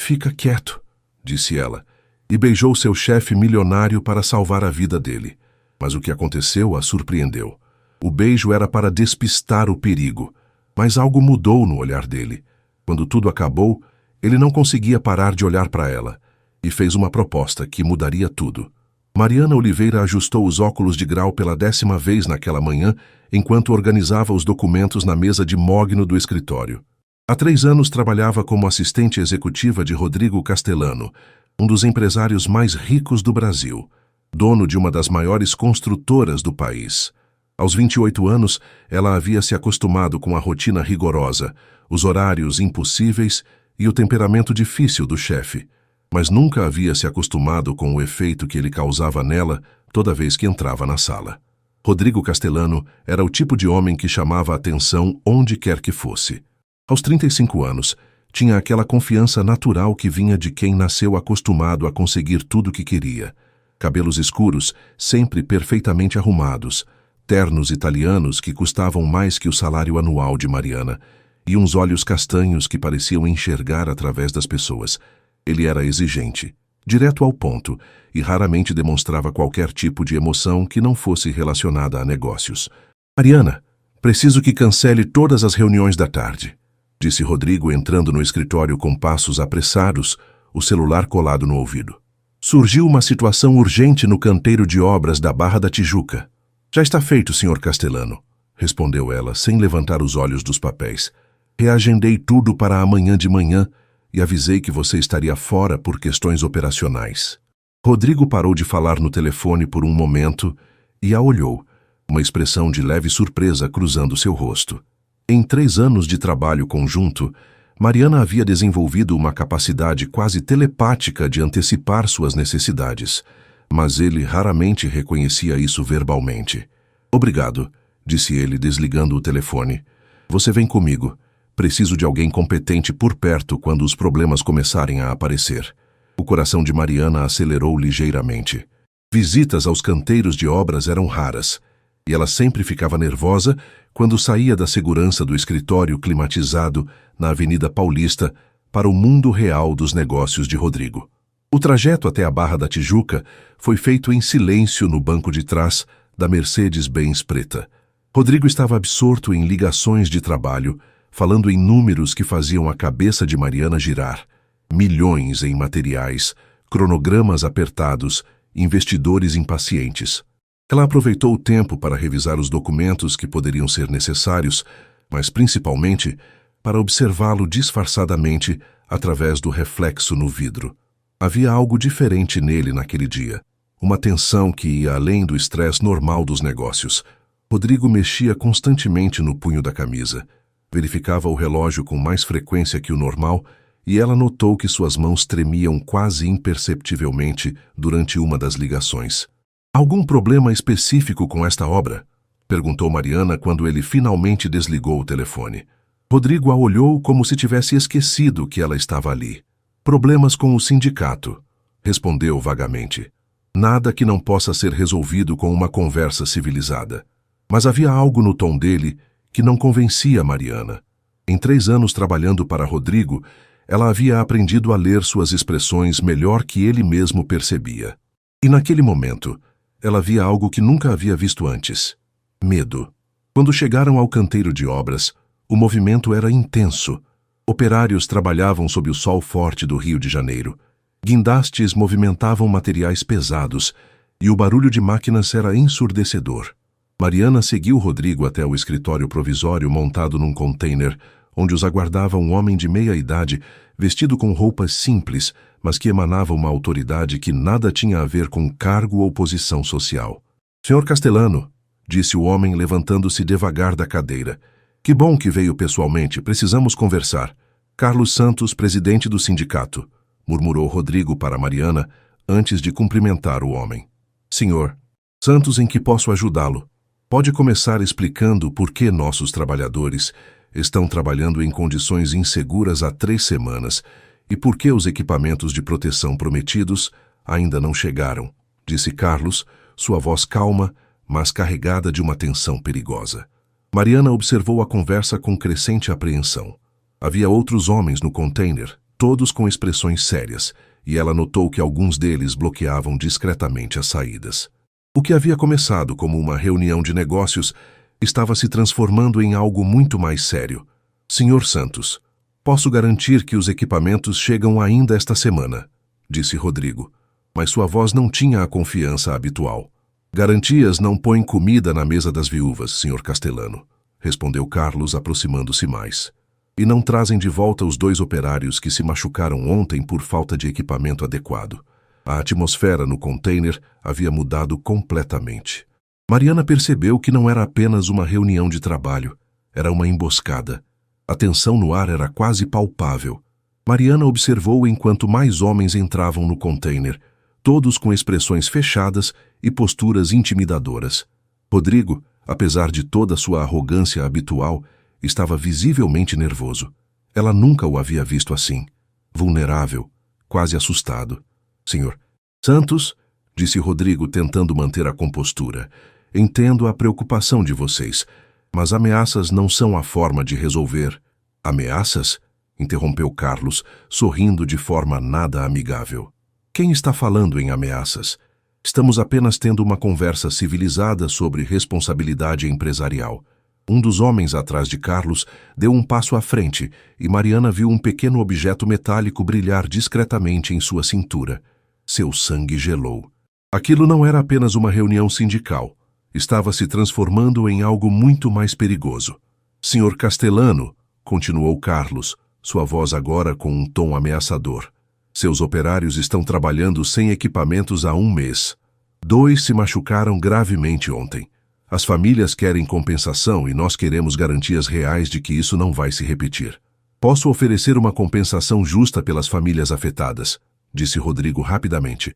Fica quieto, disse ela, e beijou seu chefe milionário para salvar a vida dele. Mas o que aconteceu a surpreendeu. O beijo era para despistar o perigo, mas algo mudou no olhar dele. Quando tudo acabou, ele não conseguia parar de olhar para ela, e fez uma proposta que mudaria tudo. Mariana Oliveira ajustou os óculos de grau pela 10ª vez naquela manhã, enquanto organizava os documentos na mesa de mogno do escritório. Há 3 anos trabalhava como assistente executiva de Rodrigo Castellano, um dos empresários mais ricos do Brasil, dono de uma das maiores construtoras do país. Aos 28 anos, ela havia se acostumado com a rotina rigorosa, os horários impossíveis e o temperamento difícil do chefe, mas nunca havia se acostumado com o efeito que ele causava nela toda vez que entrava na sala. Rodrigo Castellano era o tipo de homem que chamava a atenção onde quer que fosse. Aos 35 anos, tinha aquela confiança natural que vinha de quem nasceu acostumado a conseguir tudo o que queria. Cabelos escuros, sempre perfeitamente arrumados, ternos italianos que custavam mais que o salário anual de Mariana, e uns olhos castanhos que pareciam enxergar através das pessoas. Ele era exigente, direto ao ponto, e raramente demonstrava qualquer tipo de emoção que não fosse relacionada a negócios. Mariana, preciso que cancele todas as reuniões da tarde, disse Rodrigo entrando no escritório com passos apressados, o celular colado no ouvido. Surgiu uma situação urgente no canteiro de obras da Barra da Tijuca. Já está feito, Sr. Castellano, respondeu ela, sem levantar os olhos dos papéis. Reagendei tudo para amanhã de manhã e avisei que você estaria fora por questões operacionais. Rodrigo parou de falar no telefone por um momento e a olhou, uma expressão de leve surpresa cruzando seu rosto. Em 3 anos de trabalho conjunto, Mariana havia desenvolvido uma capacidade quase telepática de antecipar suas necessidades, mas ele raramente reconhecia isso verbalmente. Obrigado, disse ele desligando o telefone. Você vem comigo. Preciso de alguém competente por perto quando os problemas começarem a aparecer. O coração de Mariana acelerou ligeiramente. Visitas aos canteiros de obras eram raras, e ela sempre ficava nervosa quando saía da segurança do escritório climatizado na Avenida Paulista para o mundo real dos negócios de Rodrigo. O trajeto até a Barra da Tijuca foi feito em silêncio no banco de trás da Mercedes-Benz preta. Rodrigo estava absorto em ligações de trabalho, falando em números que faziam a cabeça de Mariana girar. Milhões em materiais, cronogramas apertados, investidores impacientes. Ela aproveitou o tempo para revisar os documentos que poderiam ser necessários, mas principalmente para observá-lo disfarçadamente através do reflexo no vidro. Havia algo diferente nele naquele dia, uma tensão que ia além do estresse normal dos negócios. Rodrigo mexia constantemente no punho da camisa, verificava o relógio com mais frequência que o normal e ela notou que suas mãos tremiam quase imperceptivelmente durante uma das ligações. Algum problema específico com esta obra? Perguntou Mariana quando ele finalmente desligou o telefone. Rodrigo a olhou como se tivesse esquecido que ela estava ali. Problemas com o sindicato, respondeu vagamente. Nada que não possa ser resolvido com uma conversa civilizada. Mas havia algo no tom dele que não convencia Mariana. Em 3 anos trabalhando para Rodrigo, ela havia aprendido a ler suas expressões melhor que ele mesmo percebia. E naquele momento, ela via algo que nunca havia visto antes. Medo. Quando chegaram ao canteiro de obras, o movimento era intenso. Operários trabalhavam sob o sol forte do Rio de Janeiro. Guindastes movimentavam materiais pesados e o barulho de máquinas era ensurdecedor. Mariana seguiu Rodrigo até o escritório provisório montado num container, onde os aguardava um homem de meia idade, vestido com roupas simples, mas que emanava uma autoridade que nada tinha a ver com cargo ou posição social. Sr. Castellano, disse o homem levantando-se devagar da cadeira. Que bom que veio pessoalmente, precisamos conversar. Carlos Santos, presidente do sindicato, murmurou Rodrigo para Mariana antes de cumprimentar o homem. Senhor, Santos, em que posso ajudá-lo? Pode começar explicando por que nossos trabalhadores estão trabalhando em condições inseguras há 3 semanas e por que os equipamentos de proteção prometidos ainda não chegaram, disse Carlos, sua voz calma, mas carregada de uma tensão perigosa. Mariana observou a conversa com crescente apreensão. Havia outros homens no container, todos com expressões sérias, e ela notou que alguns deles bloqueavam discretamente as saídas. O que havia começado como uma reunião de negócios estava se transformando em algo muito mais sério. Senhor Santos, posso garantir que os equipamentos chegam ainda esta semana, disse Rodrigo, mas sua voz não tinha a confiança habitual. Garantias não põem comida na mesa das viúvas, Sr. Castelano, respondeu Carlos, aproximando-se mais. E não trazem de volta os 2 operários que se machucaram ontem por falta de equipamento adequado. A atmosfera no container havia mudado completamente. Mariana percebeu que não era apenas uma reunião de trabalho, era uma emboscada. A tensão no ar era quase palpável. Mariana observou enquanto mais homens entravam no container, todos com expressões fechadas e posturas intimidadoras. Rodrigo, apesar de toda sua arrogância habitual, estava visivelmente nervoso. Ela nunca o havia visto assim, vulnerável, quase assustado. Senhor Santos, disse Rodrigo tentando manter a compostura, entendo a preocupação de vocês, mas ameaças não são a forma de resolver. Ameaças? Interrompeu Carlos, sorrindo de forma nada amigável. Quem está falando em ameaças? Estamos apenas tendo uma conversa civilizada sobre responsabilidade empresarial. Um dos homens atrás de Carlos deu um passo à frente e Mariana viu um pequeno objeto metálico brilhar discretamente em sua cintura. Seu sangue gelou. Aquilo não era apenas uma reunião sindical. Estava se transformando em algo muito mais perigoso. Senhor Castelano, continuou Carlos, sua voz agora com um tom ameaçador. Seus operários estão trabalhando sem equipamentos há 1 mês. 2 se machucaram gravemente ontem. As famílias querem compensação e nós queremos garantias reais de que isso não vai se repetir. Posso oferecer uma compensação justa pelas famílias afetadas, disse Rodrigo rapidamente.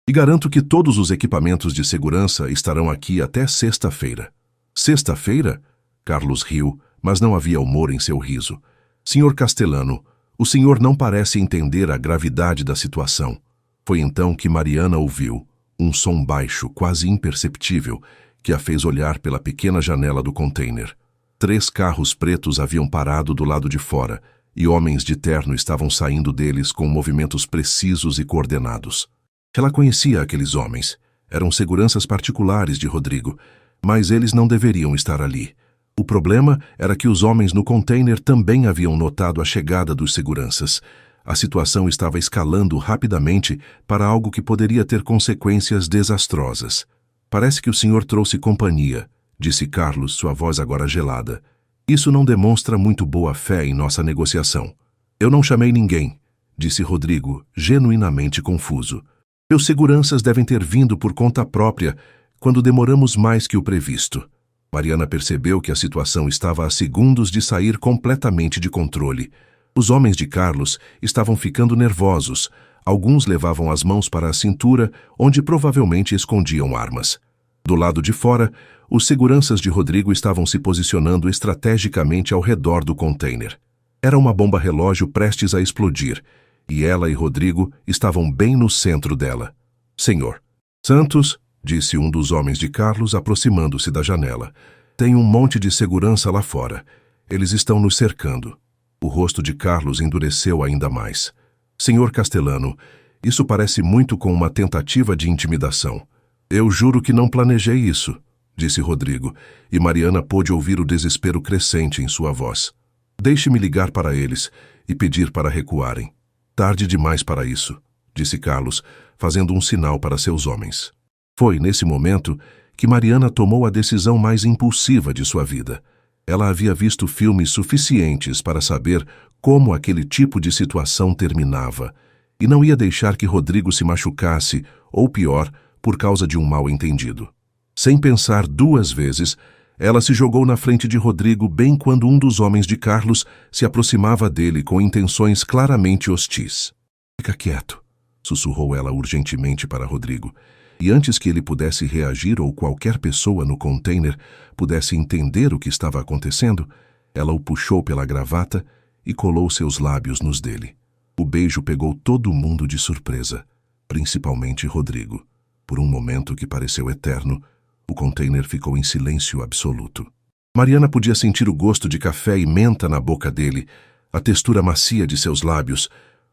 E garanto que todos os equipamentos de segurança estarão aqui até sexta-feira. Sexta-feira? Carlos riu, mas não havia humor em seu riso. Senhor Castelano, o senhor não parece entender a gravidade da situação. Foi então que Mariana ouviu um som baixo, quase imperceptível, que a fez olhar pela pequena janela do container. 3 carros pretos haviam parado do lado de fora, e homens de terno estavam saindo deles com movimentos precisos e coordenados. Ela conhecia aqueles homens. Eram seguranças particulares de Rodrigo, mas eles não deveriam estar ali. O problema era que os homens no container também haviam notado a chegada dos seguranças. A situação estava escalando rapidamente para algo que poderia ter consequências desastrosas. Parece que o senhor trouxe companhia, disse Carlos, sua voz agora gelada. Isso não demonstra muito boa fé em nossa negociação. Eu não chamei ninguém, disse Rodrigo, genuinamente confuso. Meus seguranças devem ter vindo por conta própria quando demoramos mais que o previsto. Mariana percebeu que a situação estava a segundos de sair completamente de controle. Os homens de Carlos estavam ficando nervosos. Alguns levavam as mãos para a cintura, onde provavelmente escondiam armas. Do lado de fora, os seguranças de Rodrigo estavam se posicionando estrategicamente ao redor do container. Era uma bomba-relógio prestes a explodir, e ela e Rodrigo estavam bem no centro dela. Senhor Santos, disse um dos homens de Carlos, aproximando-se da janela. Tem um monte de segurança lá fora. Eles estão nos cercando. O rosto de Carlos endureceu ainda mais. Senhor Castelano, isso parece muito com uma tentativa de intimidação. Eu juro que não planejei isso, disse Rodrigo, e Mariana pôde ouvir o desespero crescente em sua voz. Deixe-me ligar para eles e pedir para recuarem. Tarde demais para isso, disse Carlos, fazendo um sinal para seus homens. Foi nesse momento que Mariana tomou a decisão mais impulsiva de sua vida. Ela havia visto filmes suficientes para saber como aquele tipo de situação terminava, e não ia deixar que Rodrigo se machucasse, ou pior, por causa de um mal-entendido. Sem pensar 2 vezes, ela se jogou na frente de Rodrigo bem quando um dos homens de Carlos se aproximava dele com intenções claramente hostis. Fica quieto, sussurrou ela urgentemente para Rodrigo, e antes que ele pudesse reagir ou qualquer pessoa no container pudesse entender o que estava acontecendo, ela o puxou pela gravata e colou seus lábios nos dele. O beijo pegou todo mundo de surpresa, principalmente Rodrigo. Por um momento que pareceu eterno, o container ficou em silêncio absoluto. Mariana podia sentir o gosto de café e menta na boca dele, a textura macia de seus lábios,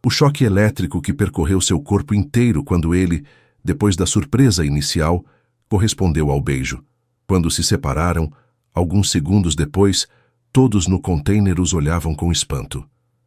O choque elétrico que percorreu seu corpo inteiro quando ele, depois da surpresa inicial, correspondeu ao beijo. Quando se separaram, alguns segundos depois, todos no container os olhavam com espanto.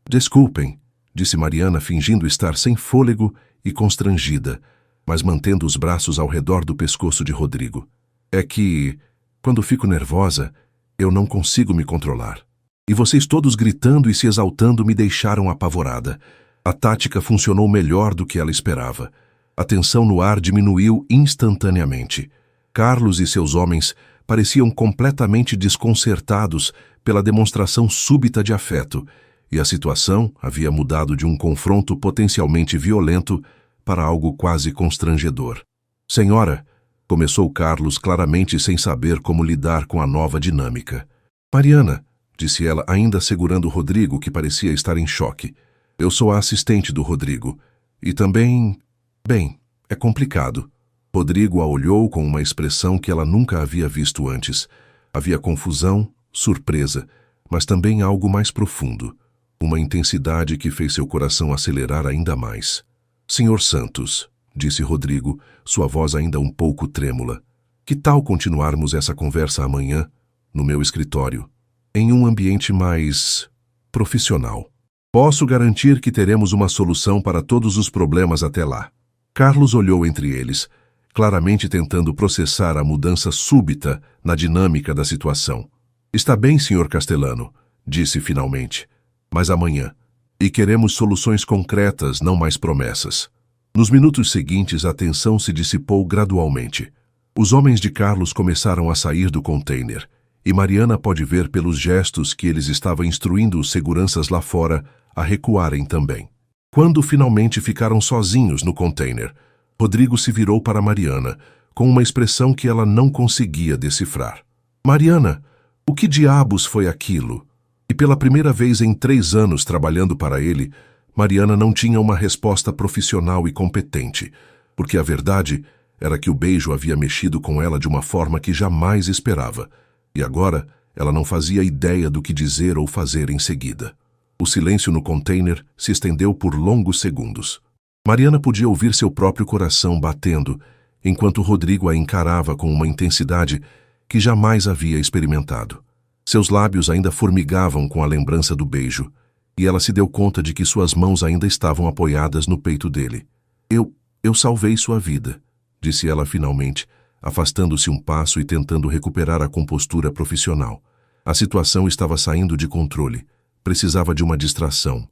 Desculpem, disse Mariana fingindo estar sem fôlego e constrangida, mas mantendo os braços ao redor do pescoço de Rodrigo. É que, quando fico nervosa, eu não consigo me controlar. E vocês todos gritando e se exaltando me deixaram apavorada. A tática funcionou melhor do que ela esperava. A tensão no ar diminuiu instantaneamente. Carlos e seus homens pareciam completamente desconcertados pela demonstração súbita de afeto, e a situação havia mudado de um confronto potencialmente violento para algo quase constrangedor. Senhora, começou Carlos claramente sem saber como lidar com a nova dinâmica. Mariana, disse ela ainda segurando Rodrigo, que parecia estar em choque. Eu sou a assistente do Rodrigo. E também... Bem, é complicado. Rodrigo a olhou com uma expressão que ela nunca havia visto antes. Havia confusão, surpresa, mas também algo mais profundo. Uma intensidade que fez seu coração acelerar ainda mais. Senhor Santos, disse Rodrigo, sua voz ainda um pouco trêmula. Que tal continuarmos essa conversa amanhã, no meu escritório, em um ambiente mais profissional? Posso garantir que teremos uma solução para todos os problemas até lá. Carlos olhou entre eles, claramente tentando processar a mudança súbita na dinâmica da situação. Está bem, Sr. Castellano, disse finalmente, mas amanhã. E queremos soluções concretas, não mais promessas. Nos minutos seguintes, a tensão se dissipou gradualmente. Os homens de Carlos começaram a sair do container, e Mariana pode ver pelos gestos que eles estavam instruindo os seguranças lá fora a recuarem também. Quando finalmente ficaram sozinhos no container, Rodrigo se virou para Mariana, com uma expressão que ela não conseguia decifrar. Mariana, o que diabos foi aquilo? E pela primeira vez em 3 anos trabalhando para ele, Mariana não tinha uma resposta profissional e competente, porque a verdade era que o beijo havia mexido com ela de uma forma que jamais esperava, e agora ela não fazia ideia do que dizer ou fazer em seguida. O silêncio no container se estendeu por longos segundos. Mariana podia ouvir seu próprio coração batendo, enquanto Rodrigo a encarava com uma intensidade que jamais havia experimentado. Seus lábios ainda formigavam com a lembrança do beijo, e ela se deu conta de que suas mãos ainda estavam apoiadas no peito dele. Eu salvei sua vida, disse ela finalmente, afastando-se um passo e tentando recuperar a compostura profissional. A situação estava saindo de controle. Precisava de uma distração.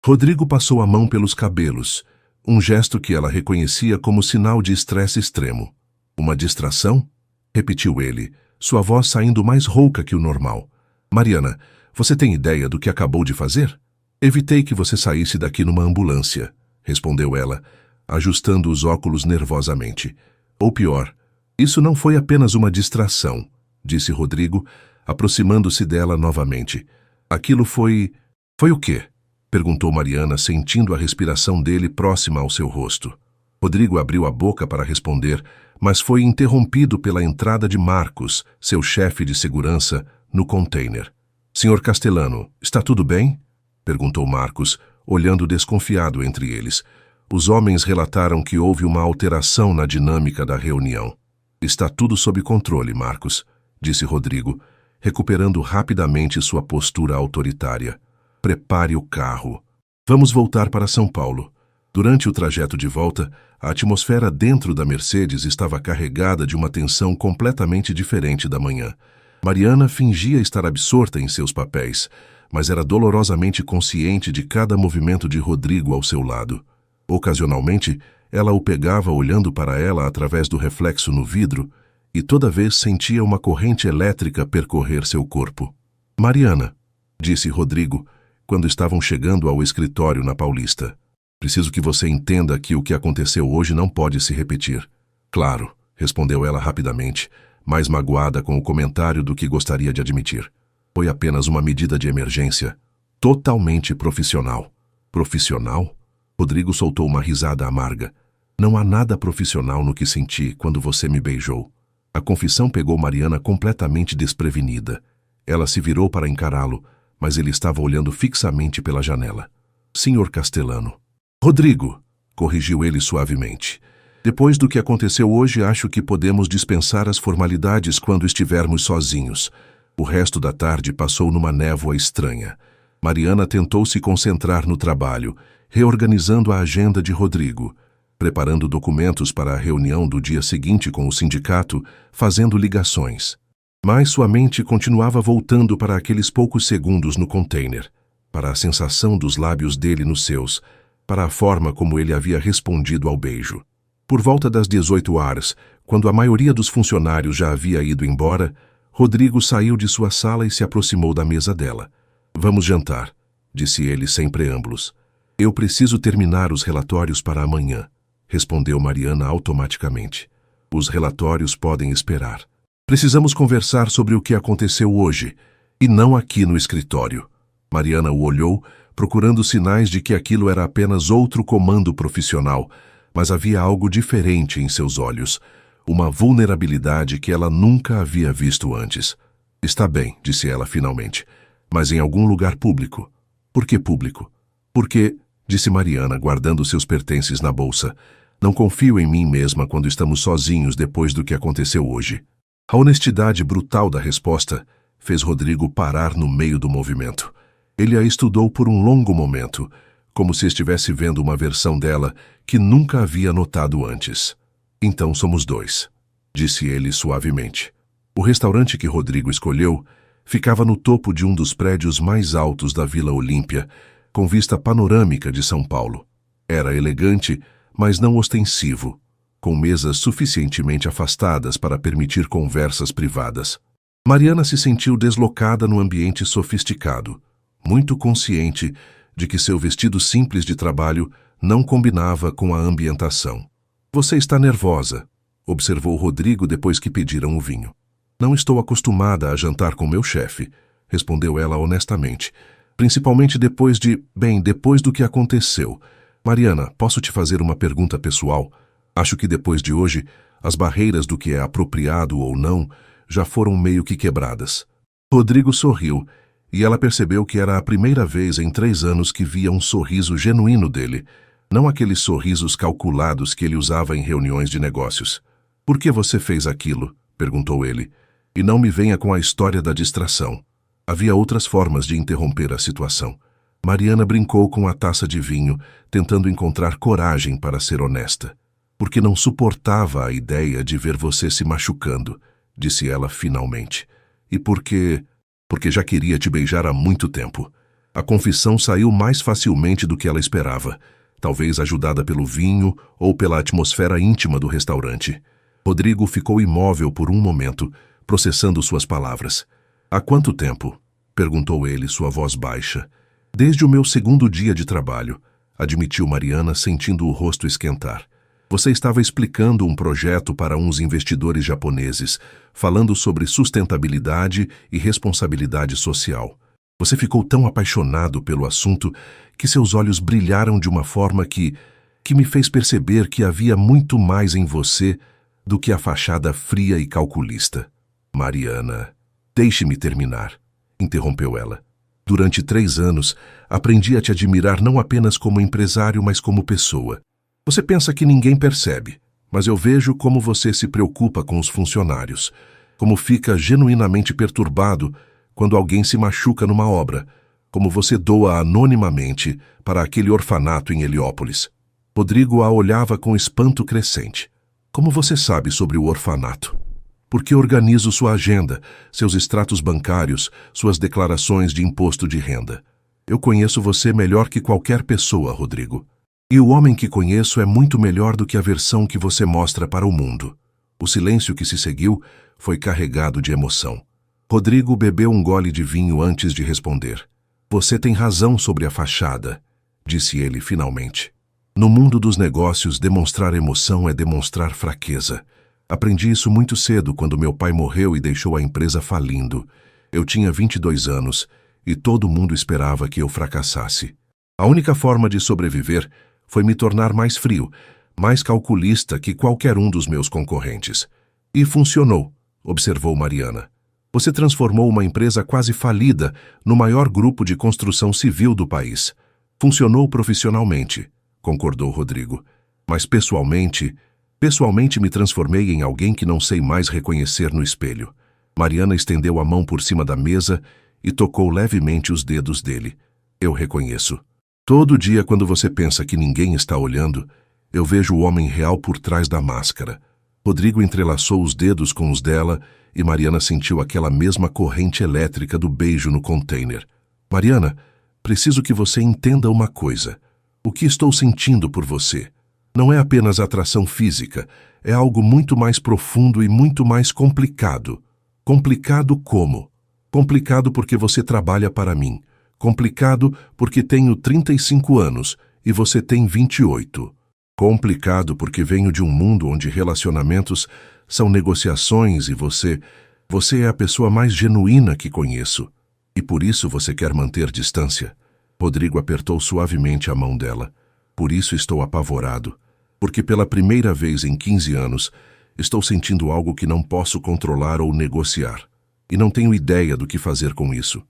Rodrigo passou a mão pelos cabelos, um gesto que ela reconhecia como sinal de estresse extremo. Uma distração? Repetiu ele, sua voz saindo mais rouca que o normal. Mariana, você tem ideia do que acabou de fazer? Evitei que você saísse daqui numa ambulância, respondeu ela, ajustando os óculos nervosamente. Ou pior, isso não foi apenas uma distração, disse Rodrigo, aproximando-se dela novamente. Aquilo foi... Foi o quê? Perguntou Mariana, sentindo a respiração dele próxima ao seu rosto. Rodrigo abriu a boca para responder, mas foi interrompido pela entrada de Marcos, seu chefe de segurança, no container. Senhor Castellano, está tudo bem? Perguntou Marcos, olhando desconfiado entre eles. Os homens relataram que houve uma alteração na dinâmica da reunião. Está tudo sob controle, Marcos, disse Rodrigo, recuperando rapidamente sua postura autoritária. Prepare o carro. Vamos voltar para São Paulo. Durante o trajeto de volta, a atmosfera dentro da Mercedes estava carregada de uma tensão completamente diferente da manhã. Mariana fingia estar absorta em seus papéis, mas era dolorosamente consciente de cada movimento de Rodrigo ao seu lado. Ocasionalmente, ela o pegava olhando para ela através do reflexo no vidro e toda vez sentia uma corrente elétrica percorrer seu corpo. Mariana, disse Rodrigo, quando estavam chegando ao escritório na Paulista. Preciso que você entenda que o que aconteceu hoje não pode se repetir. Claro, respondeu ela rapidamente, mais magoada com o comentário do que gostaria de admitir. Foi apenas uma medida de emergência, totalmente profissional. Profissional? Rodrigo soltou uma risada amarga. Não há nada profissional no que senti quando você me beijou. A confissão pegou Mariana completamente desprevenida. Ela se virou para encará-lo, mas ele estava olhando fixamente pela janela. Senhor Castellano, Rodrigo, corrigiu ele suavemente. Depois do que aconteceu hoje, acho que podemos dispensar as formalidades quando estivermos sozinhos. O resto da tarde passou numa névoa estranha. Mariana tentou se concentrar no trabalho, reorganizando a agenda de Rodrigo, preparando documentos para a reunião do dia seguinte com o sindicato, fazendo ligações. Mas sua mente continuava voltando para aqueles poucos segundos no container, para a sensação dos lábios dele nos seus, para a forma como ele havia respondido ao beijo. Por volta das 18 horas, quando a maioria dos funcionários já havia ido embora, Rodrigo saiu de sua sala e se aproximou da mesa dela. Vamos jantar, disse ele sem preâmbulos. Eu preciso terminar os relatórios para amanhã, respondeu Mariana automaticamente. Os relatórios podem esperar. Precisamos conversar sobre o que aconteceu hoje, e não aqui no escritório. Mariana o olhou, procurando sinais de que aquilo era apenas outro comando profissional, mas havia algo diferente em seus olhos, uma vulnerabilidade que ela nunca havia visto antes. Está bem, disse ela finalmente, mas em algum lugar público. Por que público? Porque, disse Mariana, guardando seus pertences na bolsa, não confio em mim mesma quando estamos sozinhos depois do que aconteceu hoje. A honestidade brutal da resposta fez Rodrigo parar no meio do movimento. Ele a estudou por um longo momento, como se estivesse vendo uma versão dela que nunca havia notado antes. Então somos dois, disse ele suavemente. O restaurante que Rodrigo escolheu ficava no topo de um dos prédios mais altos da Vila Olímpia, com vista panorâmica de São Paulo. Era elegante, mas não ostensivo, com mesas suficientemente afastadas para permitir conversas privadas. Mariana se sentiu deslocada no ambiente sofisticado, muito consciente de que seu vestido simples de trabalho não combinava com a ambientação. Você está nervosa, observou Rodrigo depois que pediram o vinho. Não estou acostumada a jantar com meu chefe, respondeu ela honestamente, principalmente depois do que aconteceu. Mariana, posso te fazer uma pergunta pessoal? Acho que depois de hoje, as barreiras do que é apropriado ou não já foram meio que quebradas. Rodrigo sorriu, e ela percebeu que era a primeira vez em 3 anos que via um sorriso genuíno dele, não aqueles sorrisos calculados que ele usava em reuniões de negócios. Por que você fez aquilo? Perguntou ele. E não me venha com a história da distração. Havia outras formas de interromper a situação. Mariana brincou com a taça de vinho, tentando encontrar coragem para ser honesta. Porque não suportava a ideia de ver você se machucando, disse ela finalmente. E porque já queria te beijar há muito tempo. A confissão saiu mais facilmente do que ela esperava, talvez ajudada pelo vinho ou pela atmosfera íntima do restaurante. Rodrigo ficou imóvel por um momento, processando suas palavras. Há quanto tempo? Perguntou ele, sua voz baixa. Desde o meu 2º dia de trabalho, admitiu Mariana, sentindo o rosto esquentar. Você estava explicando um projeto para uns investidores japoneses, falando sobre sustentabilidade e responsabilidade social. Você ficou tão apaixonado pelo assunto que seus olhos brilharam de uma forma que me fez perceber que havia muito mais em você do que a fachada fria e calculista. Mariana, deixe-me terminar, interrompeu ela. Durante 3 anos, aprendi a te admirar não apenas como empresário, mas como pessoa. Você pensa que ninguém percebe, mas eu vejo como você se preocupa com os funcionários, como fica genuinamente perturbado quando alguém se machuca numa obra, como você doa anonimamente para aquele orfanato em Heliópolis. Rodrigo a olhava com espanto crescente. Como você sabe sobre o orfanato? Porque organizo sua agenda, seus extratos bancários, suas declarações de imposto de renda. Eu conheço você melhor que qualquer pessoa, Rodrigo. E o homem que conheço é muito melhor do que a versão que você mostra para o mundo. O silêncio que se seguiu foi carregado de emoção. Rodrigo bebeu um gole de vinho antes de responder. Você tem razão sobre a fachada, disse ele finalmente. No mundo dos negócios, demonstrar emoção é demonstrar fraqueza. Aprendi isso muito cedo quando meu pai morreu e deixou a empresa falindo. Eu tinha 22 anos e todo mundo esperava que eu fracassasse. A única forma de sobreviver foi me tornar mais frio, mais calculista que qualquer um dos meus concorrentes. E funcionou, observou Mariana. Você transformou uma empresa quase falida no maior grupo de construção civil do país. Funcionou profissionalmente. concordou Rodrigo. Mas pessoalmente me transformei em alguém que não sei mais reconhecer no espelho. Mariana estendeu a mão por cima da mesa e tocou levemente os dedos dele. Eu reconheço. Todo dia, quando você pensa que ninguém está olhando, eu vejo o homem real por trás da máscara. Rodrigo entrelaçou os dedos com os dela e Mariana sentiu aquela mesma corrente elétrica do beijo no container. Mariana, preciso que você entenda uma coisa. O que estou sentindo por você não é apenas atração física, é algo muito mais profundo e muito mais complicado. Complicado como? Complicado porque você trabalha para mim. Complicado porque tenho 35 anos e você tem 28. Complicado porque venho de um mundo onde relacionamentos são negociações e você é a pessoa mais genuína que conheço. E por isso você quer manter distância. Rodrigo apertou suavemente a mão dela. Por isso estou apavorado. Porque pela primeira vez em 15 anos, estou sentindo algo que não posso controlar ou negociar. E não tenho ideia do que fazer com isso.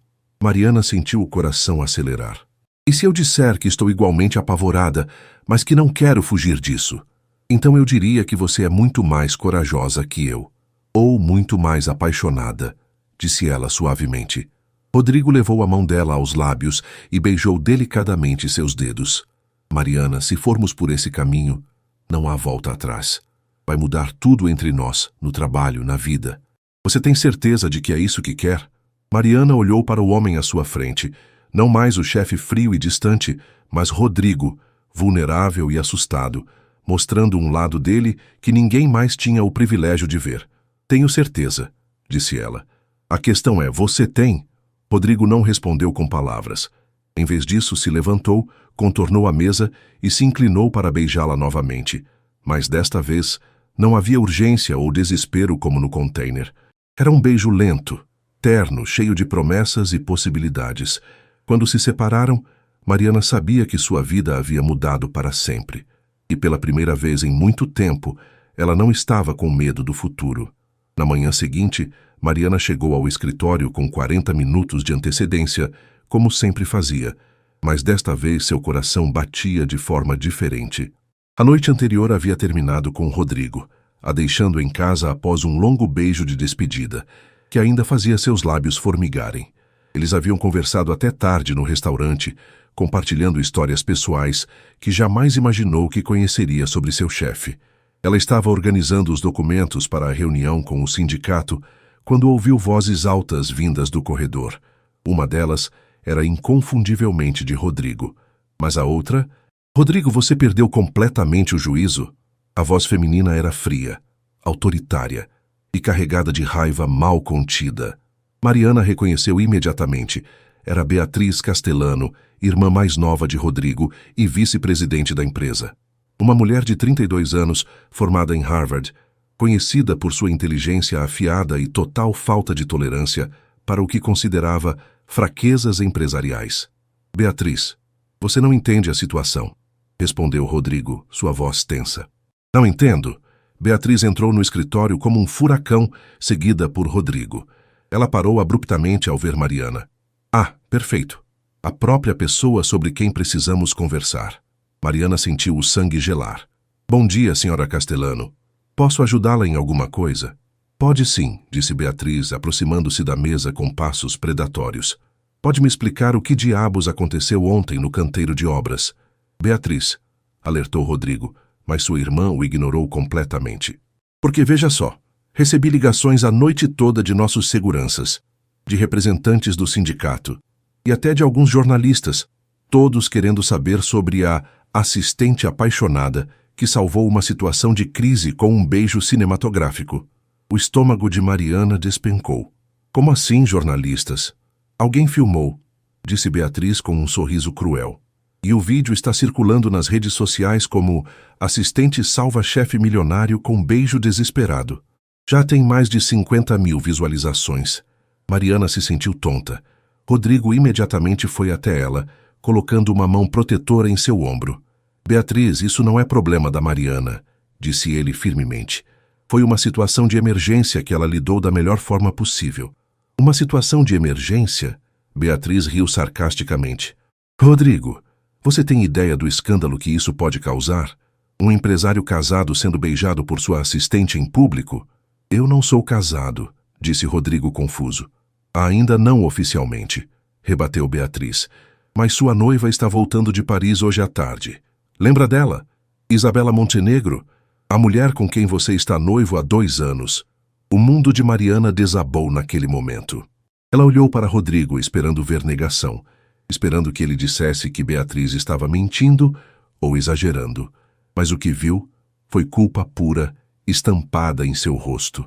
Mariana sentiu o coração acelerar. E se eu disser que estou igualmente apavorada, mas que não quero fugir disso? Então eu diria que você é muito mais corajosa que eu. Ou muito mais apaixonada, disse ela suavemente. Rodrigo levou a mão dela aos lábios e beijou delicadamente seus dedos. Mariana, se formos por esse caminho, não há volta atrás. Vai mudar tudo entre nós, no trabalho, na vida. Você tem certeza de que é isso que quer? Mariana olhou para o homem à sua frente. Não mais o chefe frio e distante, mas Rodrigo, vulnerável e assustado, mostrando um lado dele que ninguém mais tinha o privilégio de ver. Tenho certeza, disse ela. A questão é, você tem? Rodrigo não respondeu com palavras. Em vez disso, se levantou, contornou a mesa e se inclinou para beijá-la novamente. Mas desta vez, não havia urgência ou desespero como no container. Era um beijo lento, terno, cheio de promessas e possibilidades. Quando se separaram, Mariana sabia que sua vida havia mudado para sempre. E pela primeira vez em muito tempo, ela não estava com medo do futuro. Na manhã seguinte, Mariana chegou ao escritório com 40 minutos de antecedência, como sempre fazia, mas desta vez seu coração batia de forma diferente. A noite anterior havia terminado com Rodrigo, a deixando em casa após um longo beijo de despedida, que ainda fazia seus lábios formigarem. Eles haviam conversado até tarde no restaurante, compartilhando histórias pessoais que jamais imaginou que conheceria sobre seu chefe. Ela estava organizando os documentos para a reunião com o sindicato quando ouviu vozes altas vindas do corredor. Uma delas era inconfundivelmente de Rodrigo, mas a outra... Rodrigo, você perdeu completamente o juízo? A voz feminina era fria, autoritária e carregada de raiva mal contida. Mariana reconheceu imediatamente. Era Beatriz Castellano, irmã mais nova de Rodrigo e vice-presidente da empresa. Uma mulher de 32 anos, formada em Harvard, conhecida por sua inteligência afiada e total falta de tolerância para o que considerava fraquezas empresariais. Beatriz, você não entende a situação, respondeu Rodrigo, sua voz tensa. Não entendo. Beatriz entrou no escritório como um furacão, seguida por Rodrigo. Ela parou abruptamente ao ver Mariana. Ah, perfeito. A própria pessoa sobre quem precisamos conversar. Mariana sentiu o sangue gelar. Bom dia, senhora Castellano. Posso ajudá-la em alguma coisa? Pode sim, disse Beatriz, aproximando-se da mesa com passos predatórios. Pode me explicar o que diabos aconteceu ontem no canteiro de obras? Beatriz, alertou Rodrigo, mas sua irmã o ignorou completamente. Porque veja só, recebi ligações a noite toda de nossos seguranças, de representantes do sindicato e até de alguns jornalistas, todos querendo saber sobre a assistente apaixonada que salvou uma situação de crise com um beijo cinematográfico. O estômago de Mariana despencou. Como assim, jornalistas? Alguém filmou, disse Beatriz com um sorriso cruel. E o vídeo está circulando nas redes sociais como assistente salva chefe milionário com beijo desesperado. Já tem mais de 50.000 visualizações. Mariana se sentiu tonta. Rodrigo imediatamente foi até ela, colocando uma mão protetora em seu ombro. Beatriz, isso não é problema da Mariana, disse ele firmemente. Foi uma situação de emergência que ela lidou da melhor forma possível. Uma situação de emergência? Beatriz riu sarcasticamente. Rodrigo, Você tem ideia do escândalo que isso pode causar? Um empresário casado sendo beijado por sua assistente em público? Eu não sou casado, disse Rodrigo confuso. Ainda não oficialmente, rebateu Beatriz. Mas sua noiva está voltando de Paris hoje à tarde. Lembra dela? Isabela Montenegro, a mulher com quem você está noivo há 2 anos. O mundo de Mariana desabou naquele momento. Ela olhou para Rodrigo esperando ver negação, esperando que ele dissesse que Beatriz estava mentindo ou exagerando. Mas o que viu foi culpa pura, estampada em seu rosto.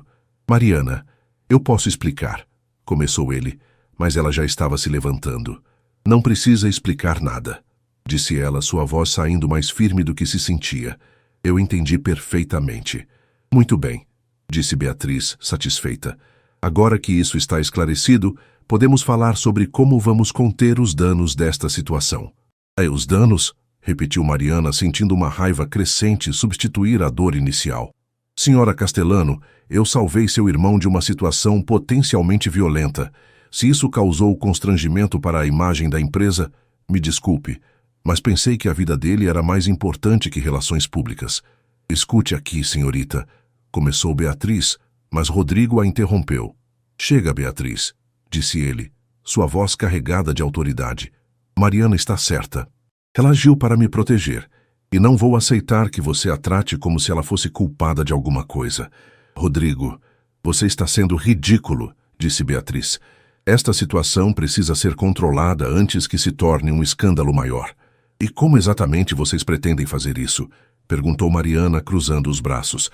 Mariana, eu posso explicar, começou ele, mas ela já estava se levantando. Não precisa explicar nada, disse ela, sua voz saindo mais firme do que se sentia. Eu entendi perfeitamente. Muito bem, disse Beatriz, satisfeita. Agora que isso está esclarecido, podemos falar sobre como vamos conter os danos desta situação. Os danos? Repetiu Mariana, sentindo uma raiva crescente substituir a dor inicial. Senhora Castellano, eu salvei seu irmão de uma situação potencialmente violenta. Se isso causou constrangimento para a imagem da empresa, me desculpe, mas pensei que a vida dele era mais importante que relações públicas. Escute aqui, senhorita, começou Beatriz, mas Rodrigo a interrompeu. Chega, Beatriz, disse ele, sua voz carregada de autoridade. Mariana está certa. Ela agiu para me proteger, e não vou aceitar que você a trate como se ela fosse culpada de alguma coisa. Rodrigo, você está sendo ridículo, disse Beatriz. Esta situação precisa ser controlada antes que se torne um escândalo maior. E como exatamente vocês pretendem fazer isso? Perguntou Mariana, cruzando os braços.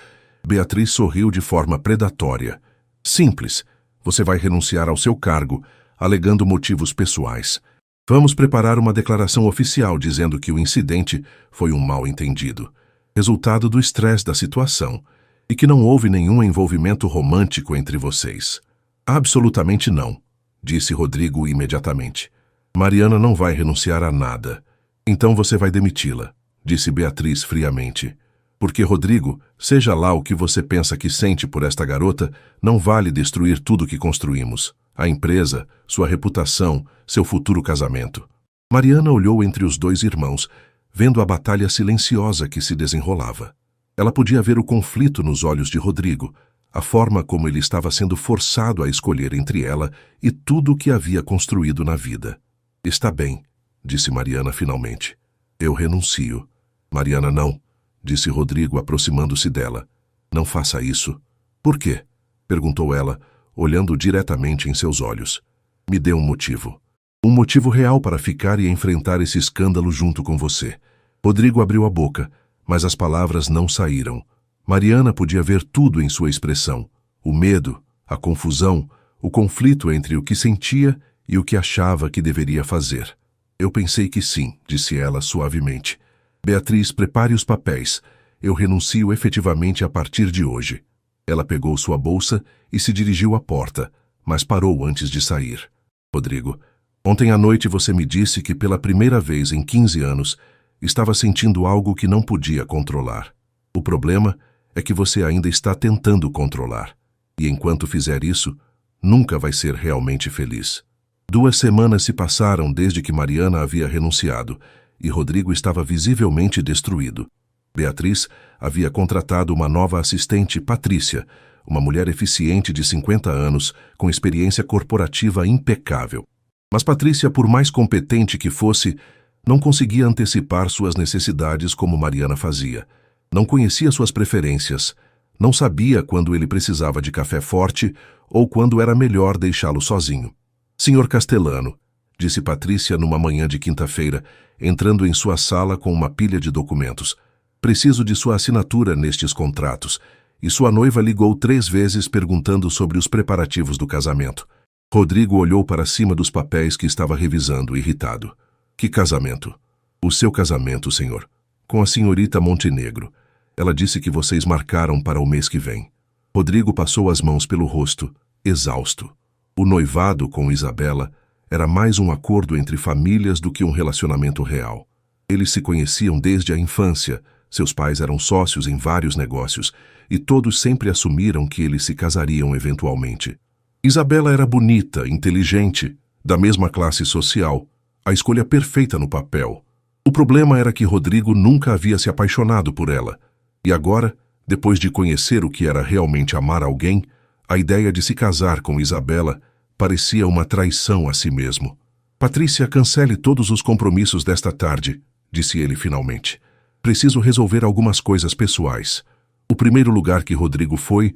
Beatriz sorriu de forma predatória. Simples. Você vai renunciar ao seu cargo, alegando motivos pessoais. Vamos preparar uma declaração oficial dizendo que o incidente foi um mal-entendido, resultado do estresse da situação, e que não houve nenhum envolvimento romântico entre vocês. Absolutamente não, disse Rodrigo imediatamente. Mariana não vai renunciar a nada. Então você vai demiti-la, disse Beatriz friamente. Porque, Rodrigo, seja lá o que você pensa que sente por esta garota, não vale destruir tudo que construímos. A empresa, sua reputação, seu futuro casamento. Mariana olhou entre os 2 irmãos, vendo a batalha silenciosa que se desenrolava. Ela podia ver o conflito nos olhos de Rodrigo, a forma como ele estava sendo forçado a escolher entre ela e tudo o que havia construído na vida. Está bem, disse Mariana finalmente. Eu renuncio. Mariana, não, disse Rodrigo aproximando-se dela. Não faça isso. Por quê? Perguntou ela, olhando diretamente em seus olhos. Me dê um motivo. Um motivo real para ficar e enfrentar esse escândalo junto com você. Rodrigo abriu a boca, mas as palavras não saíram. Mariana podia ver tudo em sua expressão. O medo, a confusão, o conflito entre o que sentia e o que achava que deveria fazer. Eu pensei que sim, disse ela suavemente. Beatriz, prepare os papéis. Eu renuncio efetivamente a partir de hoje. Ela pegou sua bolsa e se dirigiu à porta, mas parou antes de sair. Rodrigo, ontem à noite você me disse que pela primeira vez em 15 anos estava sentindo algo que não podia controlar. O problema é que você ainda está tentando controlar. E enquanto fizer isso, nunca vai ser realmente feliz. 2 semanas se passaram desde que Mariana havia renunciado e Rodrigo estava visivelmente destruído. Beatriz havia contratado uma nova assistente, Patrícia, uma mulher eficiente de 50 anos, com experiência corporativa impecável. Mas Patrícia, por mais competente que fosse, não conseguia antecipar suas necessidades como Mariana fazia. Não conhecia suas preferências, não sabia quando ele precisava de café forte ou quando era melhor deixá-lo sozinho. Senhor Castellano, disse Patrícia numa manhã de quinta-feira, entrando em sua sala com uma pilha de documentos. Preciso de sua assinatura nestes contratos. E sua noiva ligou 3 vezes perguntando sobre os preparativos do casamento. Rodrigo olhou para cima dos papéis que estava revisando, irritado. Que casamento? O seu casamento, senhor. Com a senhorita Montenegro. Ela disse que vocês marcaram para o mês que vem. Rodrigo passou as mãos pelo rosto, exausto. O noivado com Isabela era mais um acordo entre famílias do que um relacionamento real. Eles se conheciam desde a infância, seus pais eram sócios em vários negócios, e todos sempre assumiram que eles se casariam eventualmente. Isabela era bonita, inteligente, da mesma classe social, a escolha perfeita no papel. O problema era que Rodrigo nunca havia se apaixonado por ela. E agora, depois de conhecer o que era realmente amar alguém, a ideia de se casar com Isabela parecia uma traição a si mesmo. Patrícia, cancele todos os compromissos desta tarde, disse ele finalmente. Preciso resolver algumas coisas pessoais. O primeiro lugar que Rodrigo foi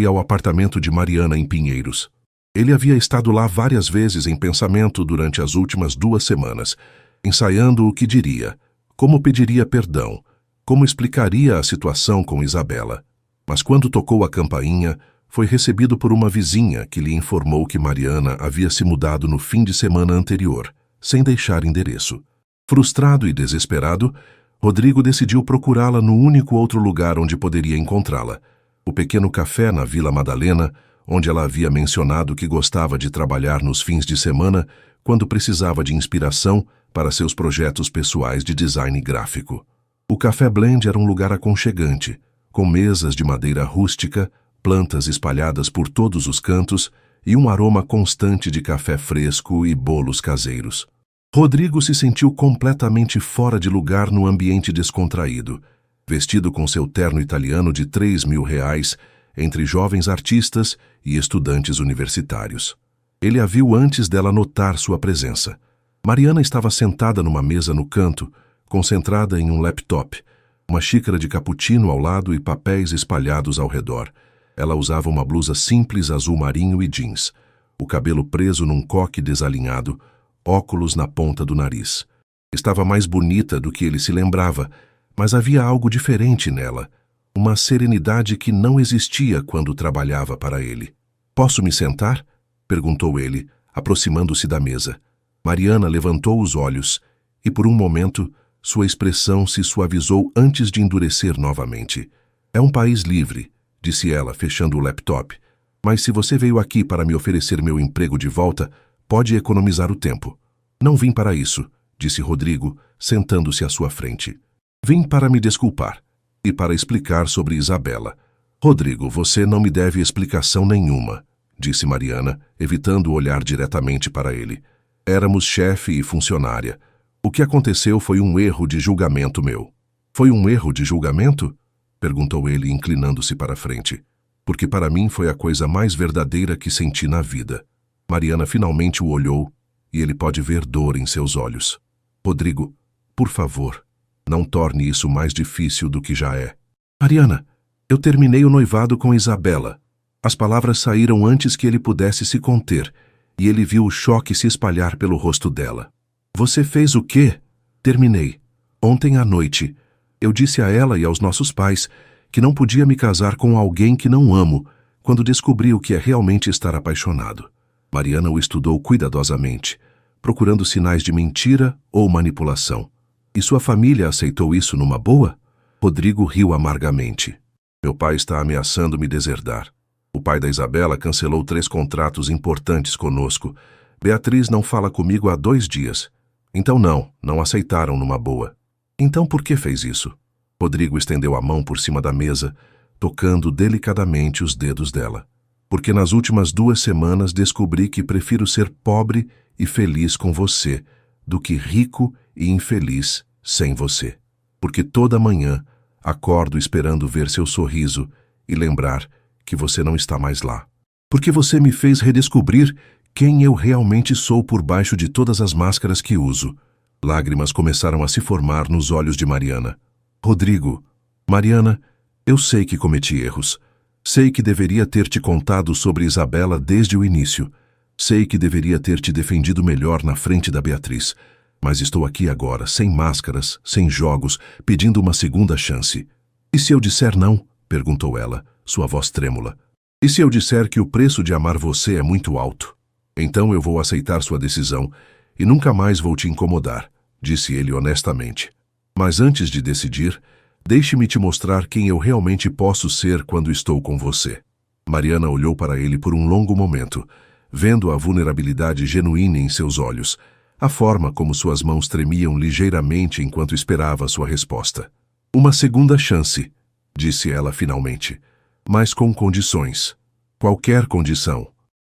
ao apartamento de Mariana em Pinheiros. Ele havia estado lá várias vezes em pensamento durante as últimas 2 semanas, ensaiando o que diria, como pediria perdão, como explicaria a situação com Isabela. Mas quando tocou a campainha, foi recebido por uma vizinha que lhe informou que Mariana havia se mudado no fim de semana anterior, sem deixar endereço. Frustrado e desesperado, Rodrigo decidiu procurá-la no único outro lugar onde poderia encontrá-la, o pequeno café na Vila Madalena, onde ela havia mencionado que gostava de trabalhar nos fins de semana quando precisava de inspiração para seus projetos pessoais de design gráfico. O Café Blend era um lugar aconchegante, com mesas de madeira rústica, plantas espalhadas por todos os cantos e um aroma constante de café fresco e bolos caseiros. Rodrigo se sentiu completamente fora de lugar no ambiente descontraído, vestido com seu terno italiano de R$ 3.000, entre jovens artistas e estudantes universitários. Ele a viu antes dela notar sua presença. Mariana estava sentada numa mesa no canto, concentrada em um laptop, uma xícara de cappuccino ao lado e papéis espalhados ao redor. Ela usava uma blusa simples azul marinho e jeans, o cabelo preso num coque desalinhado, óculos na ponta do nariz. Estava mais bonita do que ele se lembrava, mas havia algo diferente nela, uma serenidade que não existia quando trabalhava para ele. "Posso me sentar?" perguntou ele, aproximando-se da mesa. Mariana levantou os olhos e, por um momento, sua expressão se suavizou antes de endurecer novamente. "É um país livre", disse ela, fechando o laptop. "Mas se você veio aqui para me oferecer meu emprego de volta, pode economizar o tempo." "Não vim para isso", disse Rodrigo, sentando-se à sua frente. "Vim para me desculpar e para explicar sobre Isabela." "Rodrigo, você não me deve explicação nenhuma", disse Mariana, evitando olhar diretamente para ele. "Éramos chefe e funcionária. O que aconteceu foi um erro de julgamento meu." "Foi um erro de julgamento?" perguntou ele, inclinando-se para a frente. "Porque para mim foi a coisa mais verdadeira que senti na vida." Mariana finalmente o olhou e ele pode ver dor em seus olhos. "Rodrigo, por favor, não torne isso mais difícil do que já é." "Mariana, eu terminei o noivado com Isabela." As palavras saíram antes que ele pudesse se conter, e ele viu o choque se espalhar pelo rosto dela. "Você fez o quê?" "Terminei. Ontem à noite. Eu disse a ela e aos nossos pais que não podia me casar com alguém que não amo, quando descobri o que é realmente estar apaixonado." Mariana o estudou cuidadosamente, procurando sinais de mentira ou manipulação. "E sua família aceitou isso numa boa?" Rodrigo riu amargamente. "Meu pai está ameaçando me deserdar. O pai da Isabela cancelou 3 contratos importantes conosco. Beatriz não fala comigo há 2 dias. Então não aceitaram numa boa." "Então por que fez isso?" Rodrigo estendeu a mão por cima da mesa, tocando delicadamente os dedos dela. "Porque nas últimas 2 semanas descobri que prefiro ser pobre e feliz com você do que rico e infeliz sem você. Porque toda manhã acordo esperando ver seu sorriso e lembrar que você não está mais lá. Porque você me fez redescobrir quem eu realmente sou por baixo de todas as máscaras que uso." Lágrimas começaram a se formar nos olhos de Mariana. "Rodrigo, Mariana, eu sei que cometi erros. Sei que deveria ter te contado sobre Isabela desde o início. Sei que deveria ter te defendido melhor na frente da Beatriz. Mas estou aqui agora, sem máscaras, sem jogos, pedindo uma segunda chance." "E se eu disser não?" perguntou ela, sua voz trêmula. "E se eu disser que o preço de amar você é muito alto? Então eu vou aceitar sua decisão e nunca mais vou te incomodar", disse ele honestamente. "Mas antes de decidir, deixe-me te mostrar quem eu realmente posso ser quando estou com você." Mariana olhou para ele por um longo momento, vendo a vulnerabilidade genuína em seus olhos, a forma como suas mãos tremiam ligeiramente enquanto esperava sua resposta. "Uma segunda chance", disse ela finalmente, "mas com condições. Qualquer condição.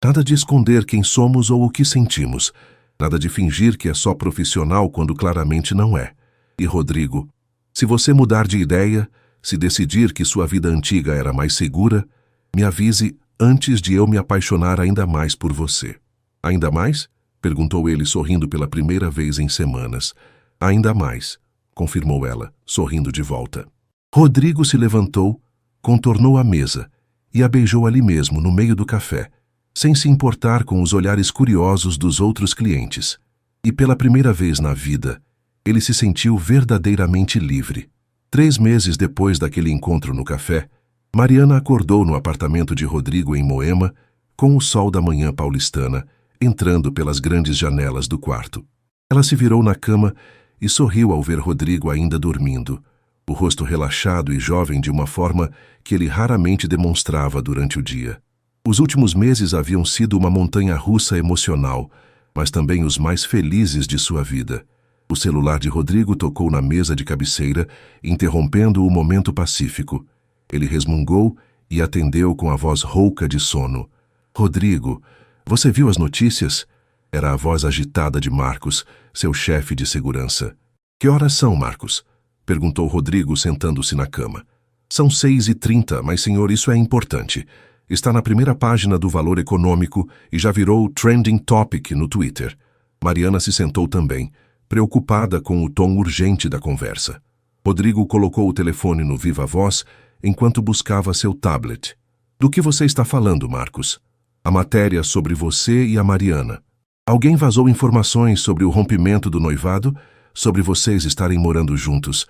Nada de esconder quem somos ou o que sentimos. Nada de fingir que é só profissional quando claramente não é. E Rodrigo, se você mudar de ideia, se decidir que sua vida antiga era mais segura, me avise antes de eu me apaixonar ainda mais por você. Ainda mais? Perguntou ele, sorrindo pela primeira vez em semanas. Ainda mais, confirmou ela, sorrindo de volta. Rodrigo se levantou, contornou a mesa e a beijou ali mesmo, no meio do café, sem se importar com os olhares curiosos dos outros clientes. E pela primeira vez na vida, ele se sentiu verdadeiramente livre. 3 meses depois daquele encontro no café, Mariana acordou no apartamento de Rodrigo em Moema, com o sol da manhã paulistana entrando pelas grandes janelas do quarto. Ela se virou na cama e sorriu ao ver Rodrigo ainda dormindo, o rosto relaxado e jovem de uma forma que ele raramente demonstrava durante o dia. Os últimos meses haviam sido uma montanha-russa emocional, mas também os mais felizes de sua vida. O celular de Rodrigo tocou na mesa de cabeceira, interrompendo o momento pacífico. Ele resmungou e atendeu com a voz rouca de sono. Rodrigo, você viu as notícias? Era a voz agitada de Marcos, seu chefe de segurança. Que horas são, Marcos? Perguntou Rodrigo, sentando-se na cama. São 6h30, mas senhor, isso é importante. Está na primeira página do Valor Econômico e já virou trending topic no Twitter. Mariana se sentou também, preocupada com o tom urgente da conversa. Rodrigo colocou o telefone no viva-voz enquanto buscava seu tablet. Do que você está falando, Marcos? A matéria sobre você e a Mariana. Alguém vazou informações sobre o rompimento do noivado, sobre vocês estarem morando juntos,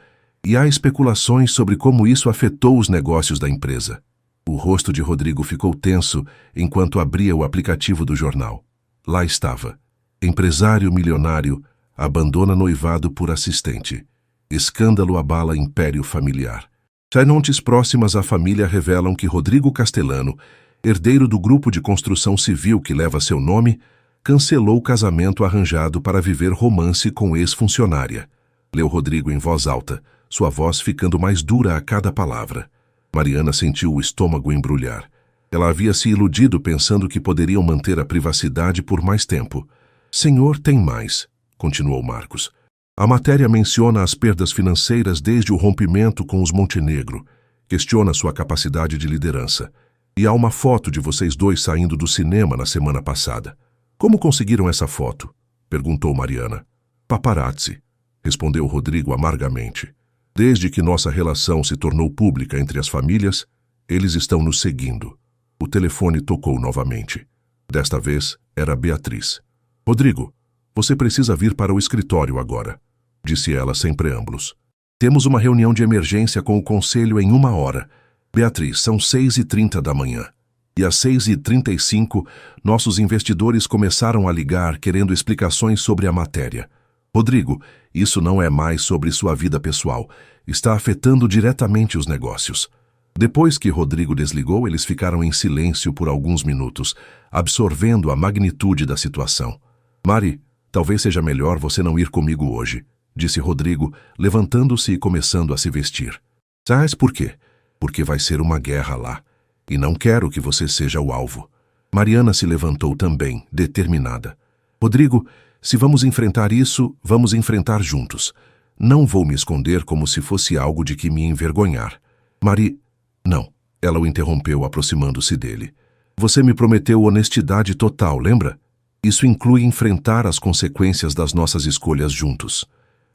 e há especulações sobre como isso afetou os negócios da empresa. O rosto de Rodrigo ficou tenso enquanto abria o aplicativo do jornal. Lá estava. Empresário milionário abandona noivado por assistente. Escândalo abala império familiar. Fontes próximas à família revelam que Rodrigo Castellano, herdeiro do grupo de construção civil que leva seu nome, cancelou o casamento arranjado para viver romance com ex-funcionária. Leu Rodrigo em voz alta, sua voz ficando mais dura a cada palavra. Mariana sentiu o estômago embrulhar. Ela havia se iludido pensando que poderiam manter a privacidade por mais tempo. Senhor, tem mais, continuou Marcos. A matéria menciona as perdas financeiras desde o rompimento com os Montenegro. Questiona sua capacidade de liderança. E há uma foto de vocês dois saindo do cinema na semana passada. Como conseguiram essa foto? Perguntou Mariana. Paparazzi, respondeu Rodrigo amargamente. Desde que nossa relação se tornou pública entre as famílias, eles estão nos seguindo. O telefone tocou novamente. Desta vez era Beatriz. Rodrigo, você precisa vir para o escritório agora, disse ela sem preâmbulos. Temos uma reunião de emergência com o conselho em 1 hora. Beatriz, são 6h30 da manhã. E às 6h35, nossos investidores começaram a ligar querendo explicações sobre a matéria. Rodrigo, isso não é mais sobre sua vida pessoal. Está afetando diretamente os negócios. Depois que Rodrigo desligou, eles ficaram em silêncio por alguns minutos, absorvendo a magnitude da situação. Mari, talvez seja melhor você não ir comigo hoje, disse Rodrigo, levantando-se e começando a se vestir. Sabes por quê? Porque vai ser uma guerra lá, e não quero que você seja o alvo. Mariana se levantou também, determinada. Rodrigo, se vamos enfrentar isso, vamos enfrentar juntos. Não vou me esconder como se fosse algo de que me envergonhar. Mari... Não, ela o interrompeu, aproximando-se dele. Você me prometeu honestidade total, lembra? Isso inclui enfrentar as consequências das nossas escolhas juntos.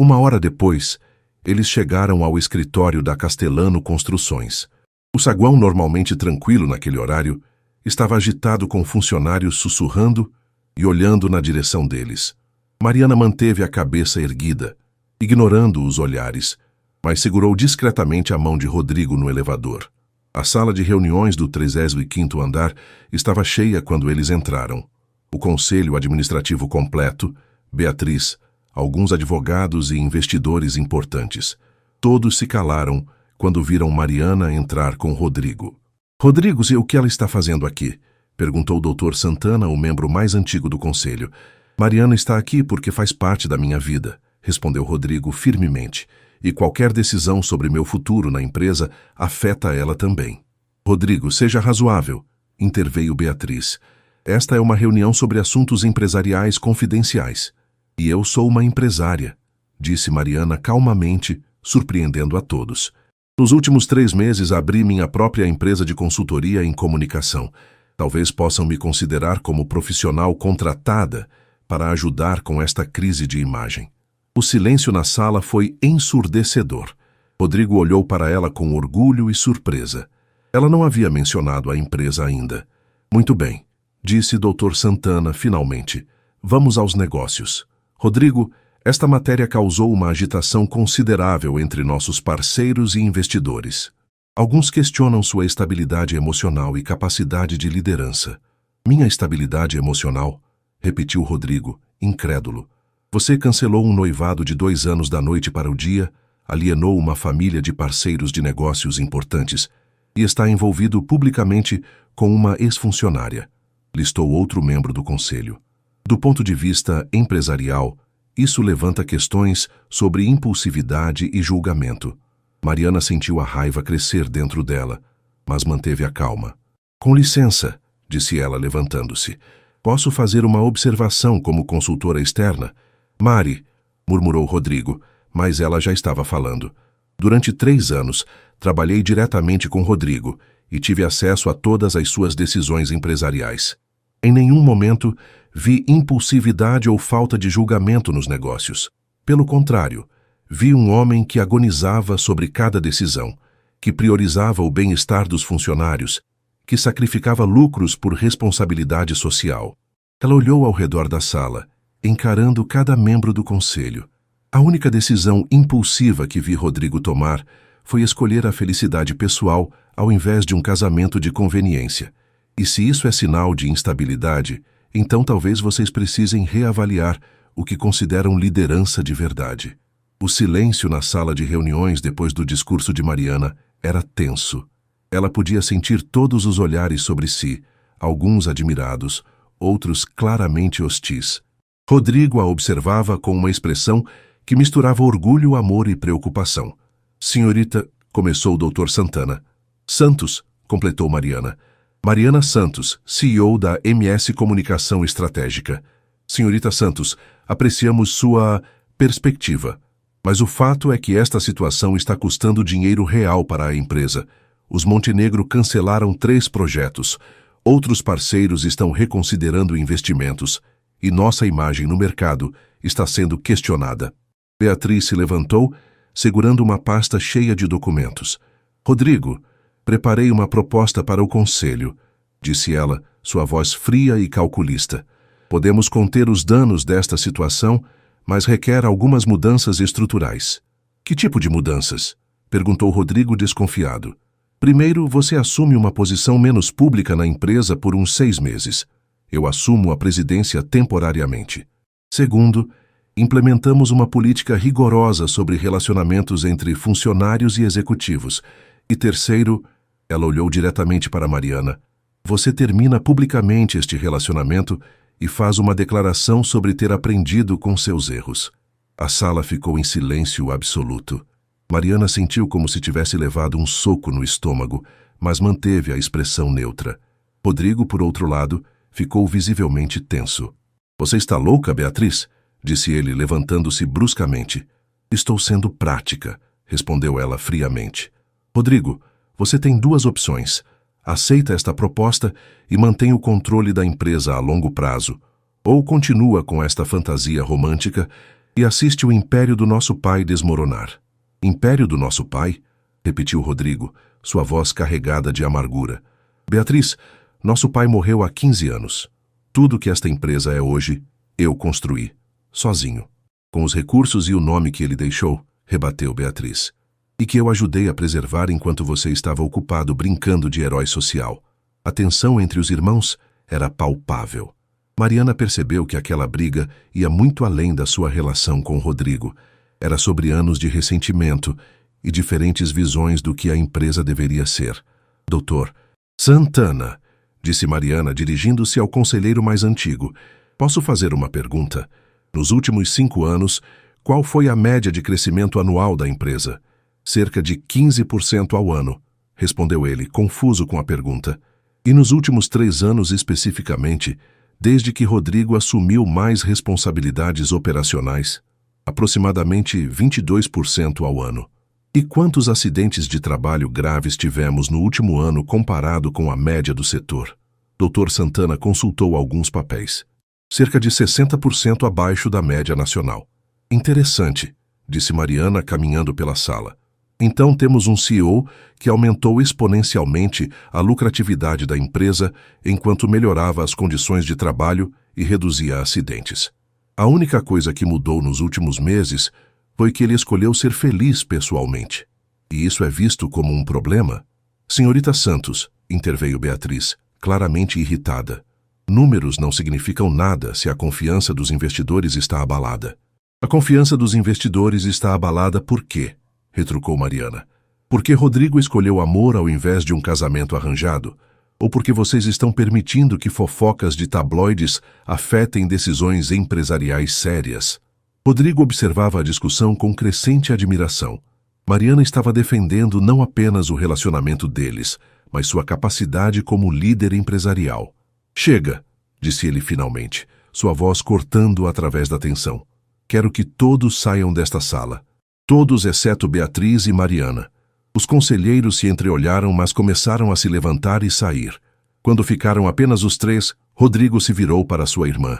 1 hora depois, eles chegaram ao escritório da Castellano Construções. O saguão, normalmente tranquilo naquele horário, estava agitado com funcionários sussurrando e olhando na direção deles. Mariana manteve a cabeça erguida, ignorando os olhares, mas segurou discretamente a mão de Rodrigo no elevador. A sala de reuniões do 35º andar estava cheia quando eles entraram. O conselho administrativo completo, Beatriz, alguns advogados e investidores importantes. Todos se calaram quando viram Mariana entrar com Rodrigo. Rodrigo, e o que ela está fazendo aqui? Perguntou o Dr. Santana, o membro mais antigo do conselho. Mariana está aqui porque faz parte da minha vida, respondeu Rodrigo firmemente. E qualquer decisão sobre meu futuro na empresa afeta ela também. Rodrigo, seja razoável, interveio Beatriz. Esta é uma reunião sobre assuntos empresariais confidenciais. E eu sou uma empresária, disse Mariana calmamente, surpreendendo a todos. Nos últimos 3 meses abri minha própria empresa de consultoria em comunicação. Talvez possam me considerar como profissional contratada para ajudar com esta crise de imagem. O silêncio na sala foi ensurdecedor. Rodrigo olhou para ela com orgulho e surpresa. Ela não havia mencionado a empresa ainda. Muito bem, disse Dr. Santana finalmente. Vamos aos negócios. Rodrigo, esta matéria causou uma agitação considerável entre nossos parceiros e investidores. Alguns questionam sua estabilidade emocional e capacidade de liderança. Minha estabilidade emocional? Repetiu Rodrigo, incrédulo. Você cancelou um noivado de 2 anos da noite para o dia, alienou uma família de parceiros de negócios importantes e está envolvido publicamente com uma ex-funcionária. Listou outro membro do conselho. Do ponto de vista empresarial, isso levanta questões sobre impulsividade e julgamento. Mariana sentiu a raiva crescer dentro dela, mas manteve a calma. Com licença, disse ela levantando-se. Posso fazer uma observação como consultora externa? Mari, murmurou Rodrigo, mas ela já estava falando. Durante 3 anos, trabalhei diretamente com Rodrigo e tive acesso a todas as suas decisões empresariais. Em nenhum momento vi impulsividade ou falta de julgamento nos negócios. Pelo contrário, vi um homem que agonizava sobre cada decisão, que priorizava o bem-estar dos funcionários, que sacrificava lucros por responsabilidade social. Ela olhou ao redor da sala, encarando cada membro do conselho. A única decisão impulsiva que vi Rodrigo tomar foi escolher a felicidade pessoal ao invés de um casamento de conveniência. E se isso é sinal de instabilidade, então talvez vocês precisem reavaliar o que consideram liderança de verdade. O silêncio na sala de reuniões depois do discurso de Mariana era tenso. Ela podia sentir todos os olhares sobre si, alguns admirados, outros claramente hostis. Rodrigo a observava com uma expressão que misturava orgulho, amor e preocupação. Senhorita, começou o Dr. Santana. Santos, completou Mariana. Mariana Santos, CEO da MS Comunicação Estratégica. Senhorita Santos, apreciamos sua perspectiva. Mas o fato é que esta situação está custando dinheiro real para a empresa. Os Montenegro cancelaram 3 projetos. Outros parceiros estão reconsiderando investimentos. E nossa imagem no mercado está sendo questionada. Beatriz se levantou, segurando uma pasta cheia de documentos. Rodrigo, preparei uma proposta para o conselho, disse ela, sua voz fria e calculista. Podemos conter os danos desta situação, mas requer algumas mudanças estruturais. Que tipo de mudanças? Perguntou Rodrigo desconfiado. Primeiro, você assume uma posição menos pública na empresa por uns 6 meses. Eu assumo a presidência temporariamente. Segundo, implementamos uma política rigorosa sobre relacionamentos entre funcionários e executivos. E terceiro, ela olhou diretamente para Mariana. Você termina publicamente este relacionamento e faz uma declaração sobre ter aprendido com seus erros. A sala ficou em silêncio absoluto. Mariana sentiu como se tivesse levado um soco no estômago, mas manteve a expressão neutra. Rodrigo, por outro lado, ficou visivelmente tenso. Você está louca, Beatriz? Disse ele, levantando-se bruscamente. Estou sendo prática, respondeu ela friamente. Rodrigo, você tem 2 opções. Aceita esta proposta e mantém o controle da empresa a longo prazo, ou continua com esta fantasia romântica e assiste o império do nosso pai desmoronar. Império do nosso pai? Repetiu Rodrigo, sua voz carregada de amargura. Beatriz, nosso pai morreu há 15 anos. Tudo que esta empresa é hoje, eu construí, sozinho. Com os recursos e o nome que ele deixou, rebateu Beatriz. E que eu ajudei a preservar enquanto você estava ocupado brincando de herói social. A tensão entre os irmãos era palpável. Mariana percebeu que aquela briga ia muito além da sua relação com Rodrigo. Era sobre anos de ressentimento e diferentes visões do que a empresa deveria ser. Doutor Santana, disse Mariana, dirigindo-se ao conselheiro mais antigo. Posso fazer uma pergunta? Nos últimos 5 anos, qual foi a média de crescimento anual da empresa? Cerca de 15% ao ano, respondeu ele, confuso com a pergunta. E nos últimos 3 anos especificamente, desde que Rodrigo assumiu mais responsabilidades operacionais? aproximadamente 22% ao ano. E quantos acidentes de trabalho graves tivemos no último ano comparado com a média do setor? Dr. Santana consultou alguns papéis. Cerca de 60% abaixo da média nacional. Interessante, disse Mariana caminhando pela sala. Então temos um CEO que aumentou exponencialmente a lucratividade da empresa enquanto melhorava as condições de trabalho e reduzia acidentes. A única coisa que mudou nos últimos meses foi que ele escolheu ser feliz pessoalmente. E isso é visto como um problema? Senhorita Santos, interveio Beatriz, claramente irritada. Números não significam nada se a confiança dos investidores está abalada. A confiança dos investidores está abalada por quê? Retrucou Mariana. Porque Rodrigo escolheu amor ao invés de um casamento arranjado? Ou porque vocês estão permitindo que fofocas de tabloides afetem decisões empresariais sérias? Rodrigo observava a discussão com crescente admiração. Mariana estava defendendo não apenas o relacionamento deles, mas sua capacidade como líder empresarial. Chega, disse ele finalmente, sua voz cortando através da tensão. Quero que todos saiam desta sala. Todos exceto Beatriz e Mariana. Os conselheiros se entreolharam, mas começaram a se levantar e sair. Quando ficaram apenas os três, Rodrigo se virou para sua irmã.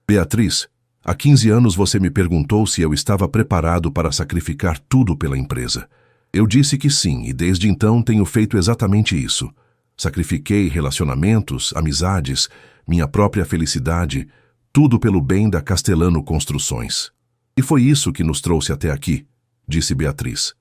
Beatriz, há 15 anos você me perguntou se eu estava preparado para sacrificar tudo pela empresa. Eu disse que sim, e desde então tenho feito exatamente isso. Sacrifiquei relacionamentos, amizades, minha própria felicidade, tudo pelo bem da Castellano Construções. E foi isso que nos trouxe até aqui, disse Beatriz.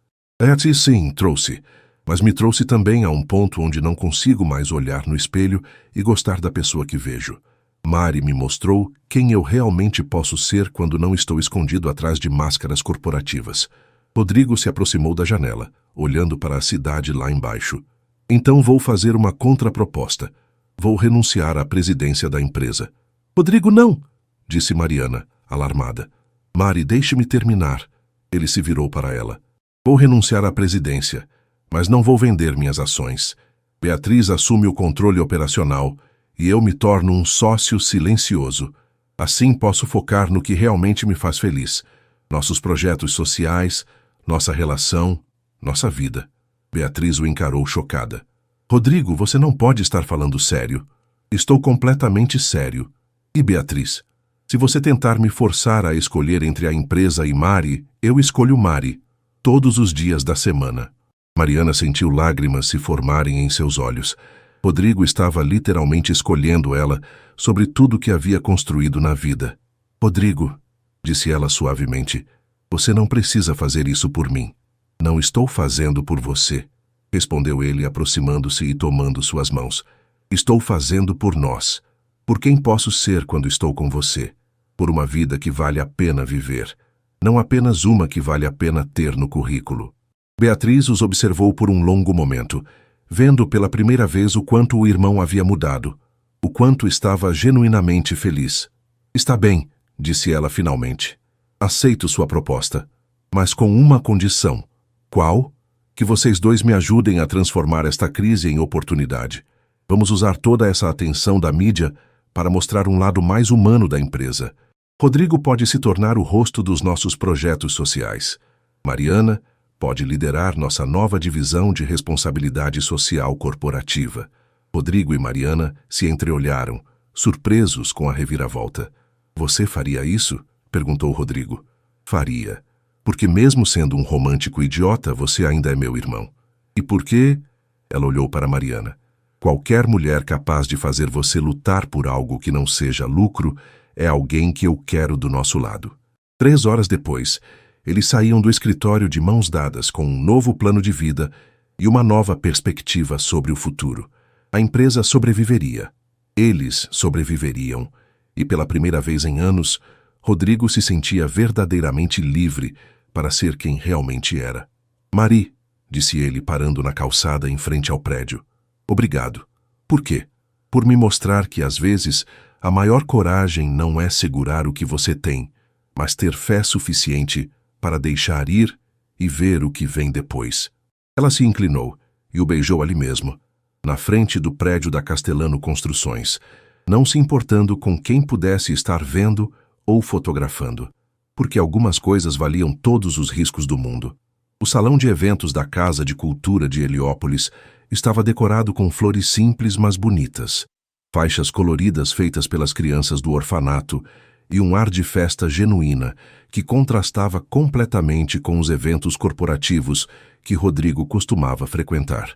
Sim, trouxe, mas me trouxe também a um ponto onde não consigo mais olhar no espelho e gostar da pessoa que vejo. Mari me mostrou quem eu realmente posso ser quando não estou escondido atrás de máscaras corporativas. Rodrigo se aproximou da janela, olhando para a cidade lá embaixo. Então vou fazer uma contraproposta. Vou renunciar à presidência da empresa. Rodrigo, não! Disse Mariana, alarmada. Mari, deixe-me terminar. Ele se virou para ela. Vou renunciar à presidência, mas não vou vender minhas ações. Beatriz assume o controle operacional e eu me torno um sócio silencioso. Assim posso focar no que realmente me faz feliz. Nossos projetos sociais, nossa relação, nossa vida. Beatriz o encarou chocada. Rodrigo, você não pode estar falando sério. Estou completamente sério. E Beatriz? Se você tentar me forçar a escolher entre a empresa e Mari, eu escolho Mari. Todos os dias da semana. Mariana sentiu lágrimas se formarem em seus olhos. Rodrigo estava literalmente escolhendo ela sobre tudo que havia construído na vida. Rodrigo, disse ela suavemente, você não precisa fazer isso por mim. Não estou fazendo por você, respondeu ele aproximando-se e tomando suas mãos. Estou fazendo por nós. Por quem posso ser quando estou com você? Por uma vida que vale a pena viver. Não apenas uma que vale a pena ter no currículo. Beatriz os observou por um longo momento, vendo pela primeira vez o quanto o irmão havia mudado, o quanto estava genuinamente feliz. Está bem, disse ela finalmente. Aceito sua proposta, mas com uma condição. Qual? Que vocês dois me ajudem a transformar esta crise em oportunidade. Vamos usar toda essa atenção da mídia para mostrar um lado mais humano da empresa. Rodrigo pode se tornar o rosto dos nossos projetos sociais. Mariana pode liderar nossa nova divisão de responsabilidade social corporativa. Rodrigo e Mariana se entreolharam, surpresos com a reviravolta. Você faria isso? Perguntou Rodrigo. Faria. Porque mesmo sendo um romântico idiota, você ainda é meu irmão. E por quê? Ela olhou para Mariana. Qualquer mulher capaz de fazer você lutar por algo que não seja lucro é alguém que eu quero do nosso lado. 3 horas depois, eles saíam do escritório de mãos dadas com um novo plano de vida e uma nova perspectiva sobre o futuro. A empresa sobreviveria. Eles sobreviveriam. E pela primeira vez em anos, Rodrigo se sentia verdadeiramente livre para ser quem realmente era. Mari, disse ele parando na calçada em frente ao prédio. Obrigado. Por quê? Por me mostrar que, às vezes, a maior coragem não é segurar o que você tem, mas ter fé suficiente para deixar ir e ver o que vem depois. Ela se inclinou e o beijou ali mesmo, na frente do prédio da Castellano Construções, não se importando com quem pudesse estar vendo ou fotografando. porque algumas coisas valiam todos os riscos do mundo. O salão de eventos da Casa de Cultura de Heliópolis estava decorado com flores simples, mas bonitas, faixas coloridas feitas pelas crianças do orfanato e um ar de festa genuína que contrastava completamente com os eventos corporativos que Rodrigo costumava frequentar.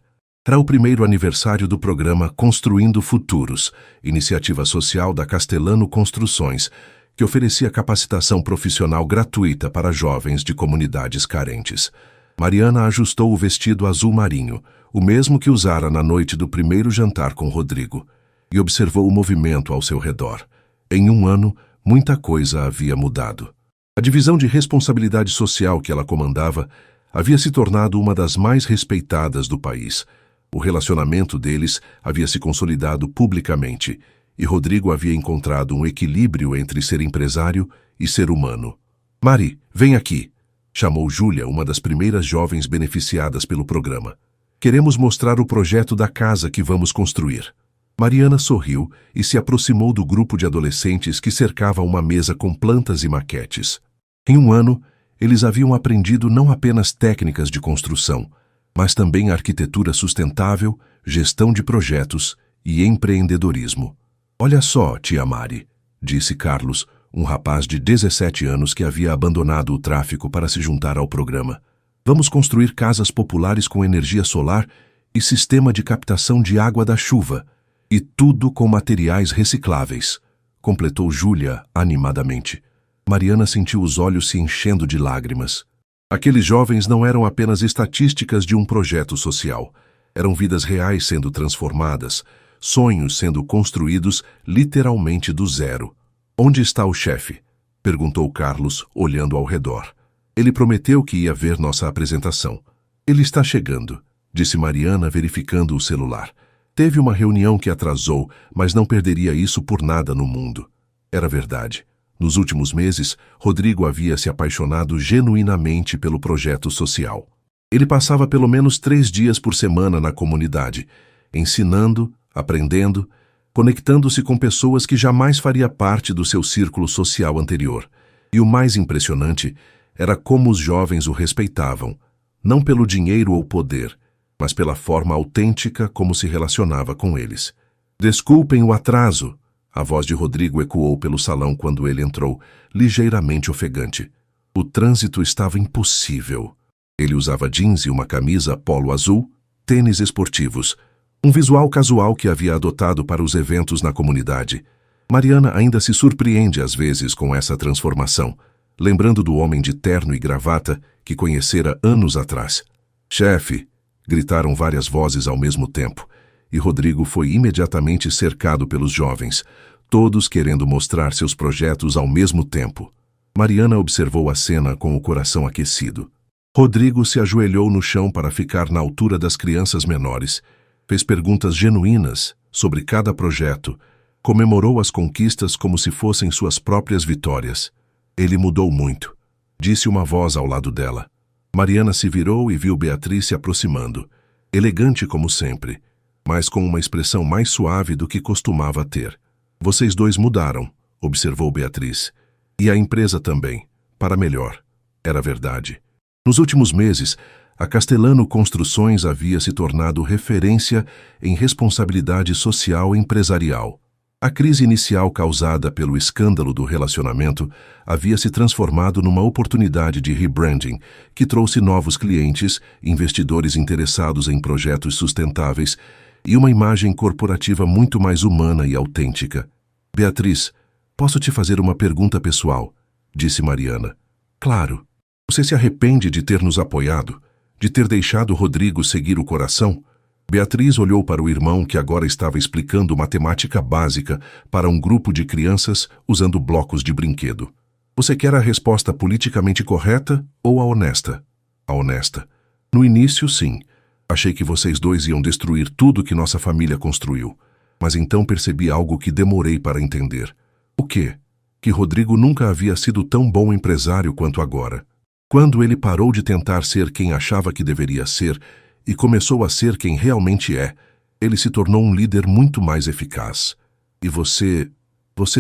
Era o primeiro aniversário do programa Construindo Futuros, iniciativa social da Castellano Construções, que oferecia capacitação profissional gratuita para jovens de comunidades carentes. Mariana ajustou o vestido azul marinho, o mesmo que usara na noite do primeiro jantar com Rodrigo, e observou o movimento ao seu redor. Em um ano, muita coisa havia mudado. A divisão de responsabilidade social que ela comandava havia se tornado uma das mais respeitadas do país. O relacionamento deles havia se consolidado publicamente, e Rodrigo havia encontrado um equilíbrio entre ser empresário e ser humano. "Mari, vem aqui", chamou Júlia, uma das primeiras jovens beneficiadas pelo programa. "Queremos mostrar o projeto da casa que vamos construir." Mariana sorriu e se aproximou do grupo de adolescentes que cercava uma mesa com plantas e maquetes. Em um ano, eles haviam aprendido não apenas técnicas de construção, mas também arquitetura sustentável, gestão de projetos e empreendedorismo. "Olha só, tia Mari", disse Carlos, um rapaz de 17 anos que havia abandonado o tráfico para se juntar ao programa. "Vamos construir casas populares com energia solar e sistema de captação de água da chuva, e tudo com materiais recicláveis", completou Júlia animadamente. Mariana sentiu os olhos se enchendo de lágrimas. Aqueles jovens não eram apenas estatísticas de um projeto social. Eram vidas reais sendo transformadas, sonhos sendo construídos literalmente do zero. "Onde está o chefe?", perguntou Carlos, olhando ao redor. "Ele prometeu que ia ver nossa apresentação." "Ele está chegando", disse Mariana, verificando o celular. Teve uma reunião que atrasou, mas não perderia isso por nada no mundo. Era verdade. Nos últimos meses, Rodrigo havia se apaixonado genuinamente pelo projeto social. Ele passava pelo menos 3 dias por semana na comunidade, ensinando, aprendendo, conectando-se com pessoas que jamais faria parte do seu círculo social anterior. E o mais impressionante era como os jovens o respeitavam, não pelo dinheiro ou poder, mas pela forma autêntica como se relacionava com eles. "Desculpem o atraso", a voz de Rodrigo ecoou pelo salão quando ele entrou, ligeiramente ofegante. O trânsito estava impossível. Ele usava jeans e uma camisa polo azul, tênis esportivos, um visual casual que havia adotado para os eventos na comunidade. Mariana ainda se surpreende às vezes com essa transformação, lembrando do homem de terno e gravata que conhecera anos atrás. "Chefe", gritaram várias vozes ao mesmo tempo, e Rodrigo foi imediatamente cercado pelos jovens, todos querendo mostrar seus projetos ao mesmo tempo. Mariana observou a cena com o coração aquecido. Rodrigo se ajoelhou no chão para ficar na altura das crianças menores, fez perguntas genuínas sobre cada projeto, comemorou as conquistas como se fossem suas próprias vitórias. "Ele mudou muito", disse uma voz ao lado dela. Mariana se virou e viu Beatriz se aproximando, elegante como sempre, mas com uma expressão mais suave do que costumava ter. "Vocês dois mudaram", observou Beatriz. "E a empresa também, para melhor." Era verdade. Nos últimos meses, a Castellano Construções havia se tornado referência em responsabilidade social empresarial. A crise inicial causada pelo escândalo do relacionamento havia se transformado numa oportunidade de rebranding que trouxe novos clientes, investidores interessados em projetos sustentáveis e uma imagem corporativa muito mais humana e autêntica. "Beatriz, posso te fazer uma pergunta pessoal?", disse Mariana. "Claro. Você se arrepende de ter nos apoiado, de ter deixado Rodrigo seguir o coração?" Beatriz olhou para o irmão que agora estava explicando matemática básica para um grupo de crianças usando blocos de brinquedo. "Você quer a resposta politicamente correta ou a honesta?" "A honesta. No início, sim. Achei que vocês dois iam destruir tudo que nossa família construiu. Mas então percebi algo que demorei para entender." "O quê?" "Que Rodrigo nunca havia sido tão bom empresário quanto agora. Quando ele parou de tentar ser quem achava que deveria ser e começou a ser quem realmente é, ele se tornou um líder muito mais eficaz. E você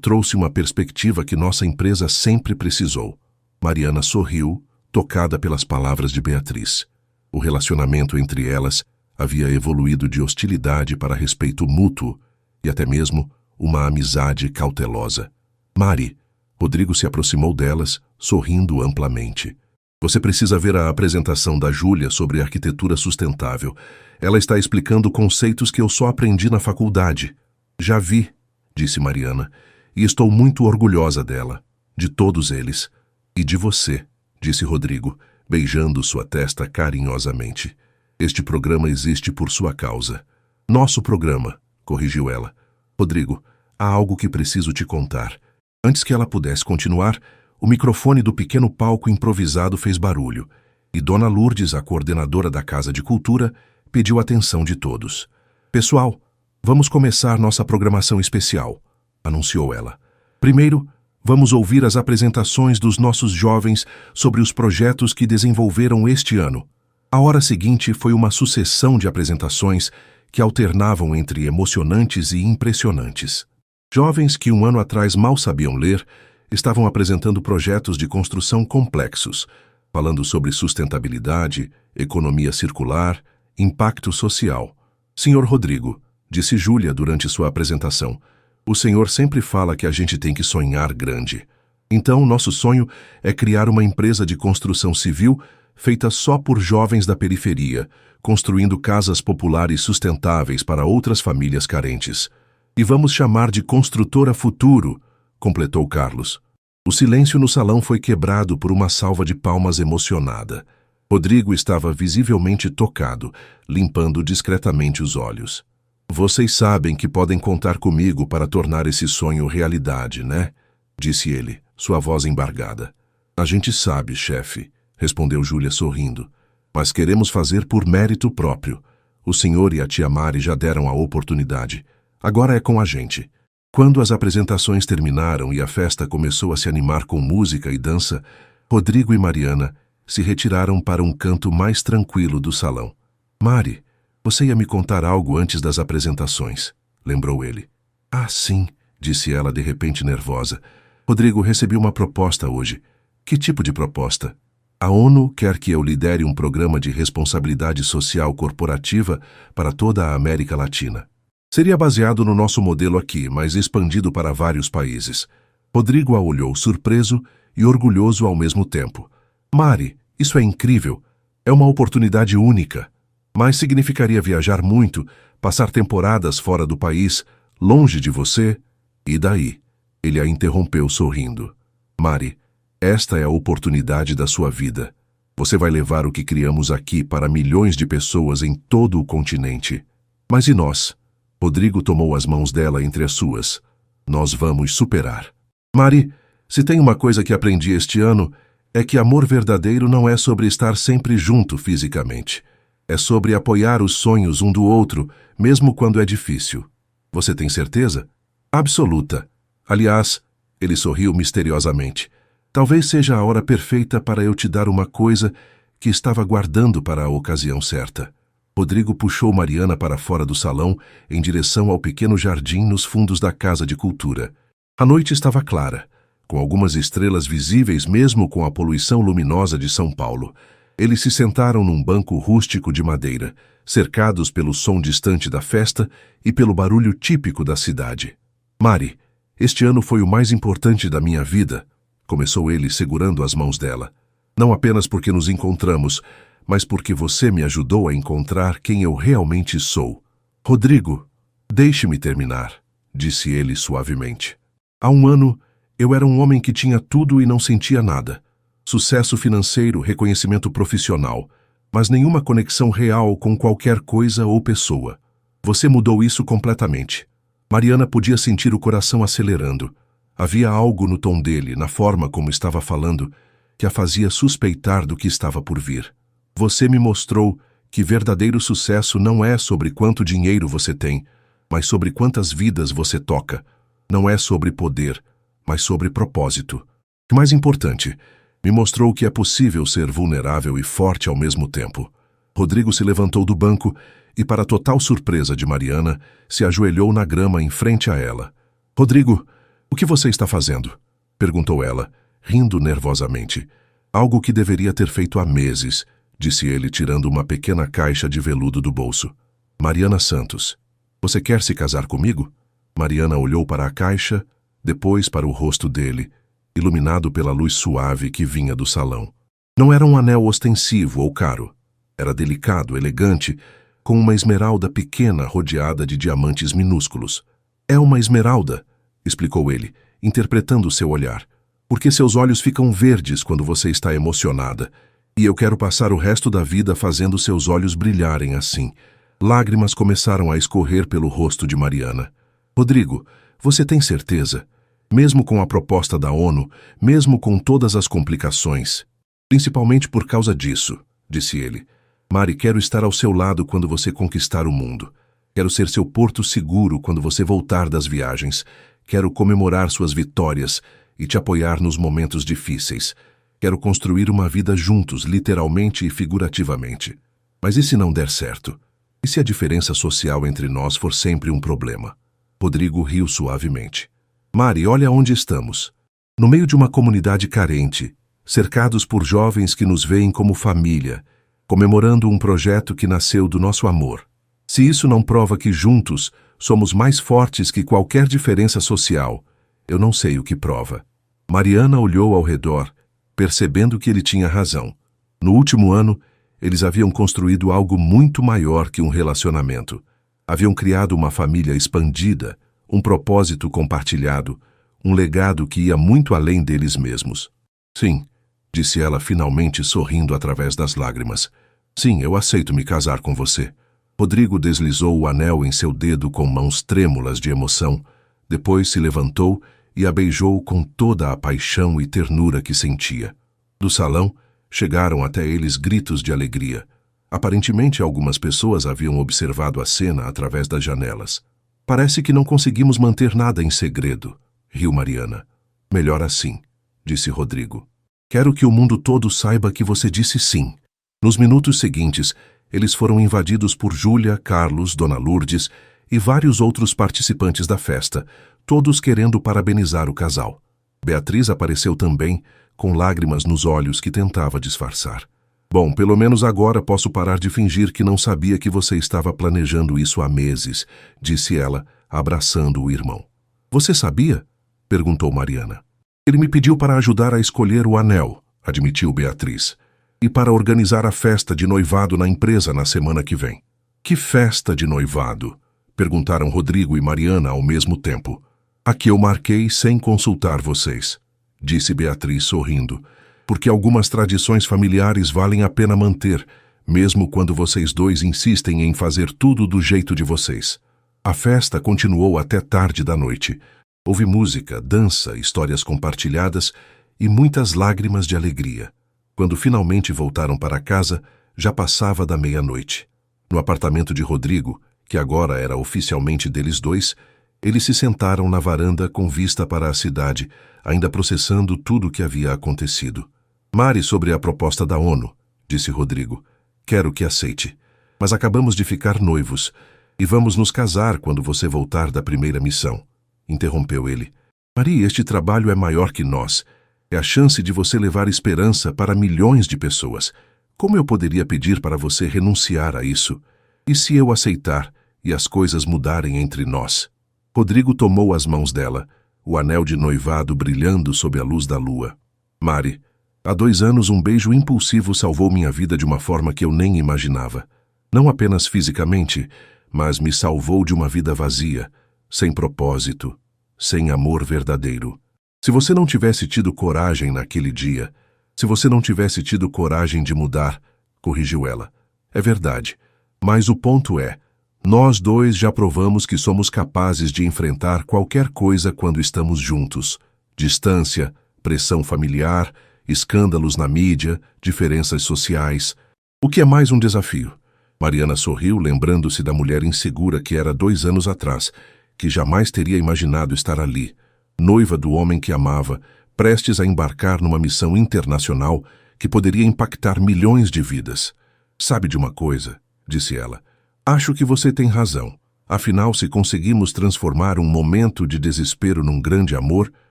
trouxe uma perspectiva que nossa empresa sempre precisou." Mariana sorriu, tocada pelas palavras de Beatriz. O relacionamento entre elas havia evoluído de hostilidade para respeito mútuo e até mesmo uma amizade cautelosa. Mari, Rodrigo se aproximou delas, sorrindo amplamente. Você precisa ver a apresentação da Júlia sobre arquitetura sustentável. Ela está explicando conceitos que eu só aprendi na faculdade. Já vi, disse Mariana, e estou muito orgulhosa dela, de todos eles. E de você, disse Rodrigo, beijando sua testa carinhosamente. Este programa existe por sua causa. Nosso programa, corrigiu ela. Rodrigo, há algo que preciso te contar. Antes que ela pudesse continuar, o microfone do pequeno palco improvisado fez barulho, e Dona Lourdes, a coordenadora da Casa de Cultura, pediu a atenção de todos. Pessoal, vamos começar nossa programação especial, anunciou ela. Primeiro, vamos ouvir as apresentações dos nossos jovens sobre os projetos que desenvolveram este ano. A hora seguinte foi uma sucessão de apresentações que alternavam entre emocionantes e impressionantes. Jovens que um ano atrás mal sabiam ler, estavam apresentando projetos de construção complexos, falando sobre sustentabilidade, economia circular, impacto social. Senhor Rodrigo, disse Júlia durante sua apresentação, o senhor sempre fala que a gente tem que sonhar grande. Então, nosso sonho é criar uma empresa de construção civil feita só por jovens da periferia, construindo casas populares sustentáveis para outras famílias carentes. E vamos chamar de Construtora Futuro, completou Carlos. O silêncio no salão foi quebrado por uma salva de palmas emocionada. Rodrigo estava visivelmente tocado, limpando discretamente os olhos. Vocês sabem que podem contar comigo para tornar esse sonho realidade, né? Disse ele, sua voz embargada. A gente sabe, chefe, respondeu Júlia sorrindo. Mas queremos fazer por mérito próprio. O senhor e a tia Mari já deram a oportunidade. Agora é com a gente. Quando as apresentações terminaram e a festa começou a se animar com música e dança, Rodrigo e Mariana se retiraram para um canto mais tranquilo do salão. Mari, você ia me contar algo antes das apresentações, lembrou ele. Ah, sim, disse ela de repente nervosa. Rodrigo, recebi uma proposta hoje. Que tipo de proposta? A ONU quer que eu lidere um programa de responsabilidade social corporativa para toda a América Latina. Seria baseado no nosso modelo aqui, mas expandido para vários países. Rodrigo a olhou surpreso e orgulhoso ao mesmo tempo. Mari, isso é incrível. É uma oportunidade única. Mas significaria viajar muito, passar temporadas fora do país, longe de você. E daí? Ele a interrompeu sorrindo. Mari, esta é a oportunidade da sua vida. Você vai levar o que criamos aqui para milhões de pessoas em todo o continente. Mas e nós? Rodrigo tomou as mãos dela entre as suas. Nós vamos superar. Mari, se tem uma coisa que aprendi este ano, é que amor verdadeiro não é sobre estar sempre junto fisicamente. É sobre apoiar os sonhos um do outro, mesmo quando é difícil. Você tem certeza? Absoluta. Aliás, ele sorriu misteriosamente. Talvez seja a hora perfeita para eu te dar uma coisa que estava guardando para a ocasião certa. Rodrigo puxou Mariana para fora do salão, em direção ao pequeno jardim nos fundos da Casa de Cultura. A noite estava clara, com algumas estrelas visíveis mesmo com a poluição luminosa de São Paulo. Eles se sentaram num banco rústico de madeira, cercados pelo som distante da festa e pelo barulho típico da cidade. Mari, este ano foi o mais importante da minha vida, começou ele segurando as mãos dela. Não apenas porque nos encontramos, mas porque você me ajudou a encontrar quem eu realmente sou. Rodrigo, deixe-me terminar, disse ele suavemente. Há um ano, eu era um homem que tinha tudo e não sentia nada. Sucesso financeiro, reconhecimento profissional, mas nenhuma conexão real com qualquer coisa ou pessoa. Você mudou isso completamente. Mariana podia sentir o coração acelerando. Havia algo no tom dele, na forma como estava falando, que a fazia suspeitar do que estava por vir. Você me mostrou que verdadeiro sucesso não é sobre quanto dinheiro você tem, mas sobre quantas vidas você toca. Não é sobre poder, mas sobre propósito. E mais importante, me mostrou que é possível ser vulnerável e forte ao mesmo tempo. Rodrigo se levantou do banco e, para total surpresa de Mariana, se ajoelhou na grama em frente a ela. Rodrigo, o que você está fazendo? Perguntou ela, rindo nervosamente. Algo que deveria ter feito há meses, disse ele, tirando uma pequena caixa de veludo do bolso. Mariana Santos. Você quer se casar comigo? Mariana olhou para a caixa, depois para o rosto dele, iluminado pela luz suave que vinha do salão. Não era um anel ostensivo ou caro. Era delicado, elegante, com uma esmeralda pequena rodeada de diamantes minúsculos. É uma esmeralda, explicou ele, interpretando seu olhar, porque seus olhos ficam verdes quando você está emocionada, e eu quero passar o resto da vida fazendo seus olhos brilharem assim. Lágrimas começaram a escorrer pelo rosto de Mariana. Rodrigo, você tem certeza? Mesmo com a proposta da ONU, mesmo com todas as complicações, principalmente por causa disso, disse ele. Mari, quero estar ao seu lado quando você conquistar o mundo. Quero ser seu porto seguro quando você voltar das viagens. Quero comemorar suas vitórias e te apoiar nos momentos difíceis. Quero construir uma vida juntos, literalmente e figurativamente. Mas e se não der certo? E se a diferença social entre nós for sempre um problema? Rodrigo riu suavemente. Mari, olha onde estamos. No meio de uma comunidade carente, cercados por jovens que nos veem como família, comemorando um projeto que nasceu do nosso amor. Se isso não prova que juntos somos mais fortes que qualquer diferença social, eu não sei o que prova. Mariana olhou ao redor, percebendo que ele tinha razão. No último ano, eles haviam construído algo muito maior que um relacionamento. Haviam criado uma família expandida, um propósito compartilhado, um legado que ia muito além deles mesmos. Sim, disse ela finalmente sorrindo através das lágrimas. Sim, eu aceito me casar com você. Rodrigo deslizou o anel em seu dedo com mãos trêmulas de emoção, depois se levantou e a beijou com toda a paixão e ternura que sentia. Do salão, chegaram até eles gritos de alegria. Aparentemente, algumas pessoas haviam observado a cena através das janelas. Parece que não conseguimos manter nada em segredo, riu Mariana. Melhor assim, disse Rodrigo. Quero que o mundo todo saiba que você disse sim. Nos minutos seguintes, eles foram invadidos por Júlia, Carlos, Dona Lourdes e vários outros participantes da festa, todos querendo parabenizar o casal. Beatriz apareceu também, com lágrimas nos olhos que tentava disfarçar. Bom, pelo menos agora posso parar de fingir que não sabia que você estava planejando isso há meses, disse ela, abraçando o irmão. Você sabia? Perguntou Mariana. Ele me pediu para ajudar a escolher o anel, admitiu Beatriz, e para organizar a festa de noivado na empresa na semana que vem. Que festa de noivado? Perguntaram Rodrigo e Mariana ao mesmo tempo. A que eu marquei sem consultar vocês, disse Beatriz sorrindo, porque algumas tradições familiares valem a pena manter, mesmo quando vocês dois insistem em fazer tudo do jeito de vocês. A festa continuou até tarde da noite. Houve música, dança, histórias compartilhadas e muitas lágrimas de alegria. Quando finalmente voltaram para casa, já passava da meia-noite. No apartamento de Rodrigo, que agora era oficialmente deles dois, eles se sentaram na varanda com vista para a cidade, ainda processando tudo o que havia acontecido. Mari, sobre a proposta da ONU, disse Rodrigo. Quero que aceite. Mas acabamos de ficar noivos e vamos nos casar quando você voltar da primeira missão. Interrompeu ele. Mari, este trabalho é maior que nós. É a chance de você levar esperança para milhões de pessoas. Como eu poderia pedir para você renunciar a isso? E se eu aceitar e as coisas mudarem entre nós? Rodrigo tomou as mãos dela, o anel de noivado brilhando sob a luz da lua. Mari, há 2 anos um beijo impulsivo salvou minha vida de uma forma que eu nem imaginava. Não apenas fisicamente, mas me salvou de uma vida vazia, sem propósito, sem amor verdadeiro. Se você não tivesse tido coragem naquele dia, se você não tivesse tido coragem de mudar, corrigiu ela. É verdade, mas o ponto é, nós dois já provamos que somos capazes de enfrentar qualquer coisa quando estamos juntos. Distância, pressão familiar, escândalos na mídia, diferenças sociais. O que é mais um desafio? Mariana sorriu, lembrando-se da mulher insegura que era 2 anos atrás, que jamais teria imaginado estar ali, noiva do homem que amava, prestes a embarcar numa missão internacional que poderia impactar milhões de vidas. Sabe de uma coisa? Disse ela. Acho que você tem razão. Afinal, se conseguimos transformar um momento de desespero num grande amor,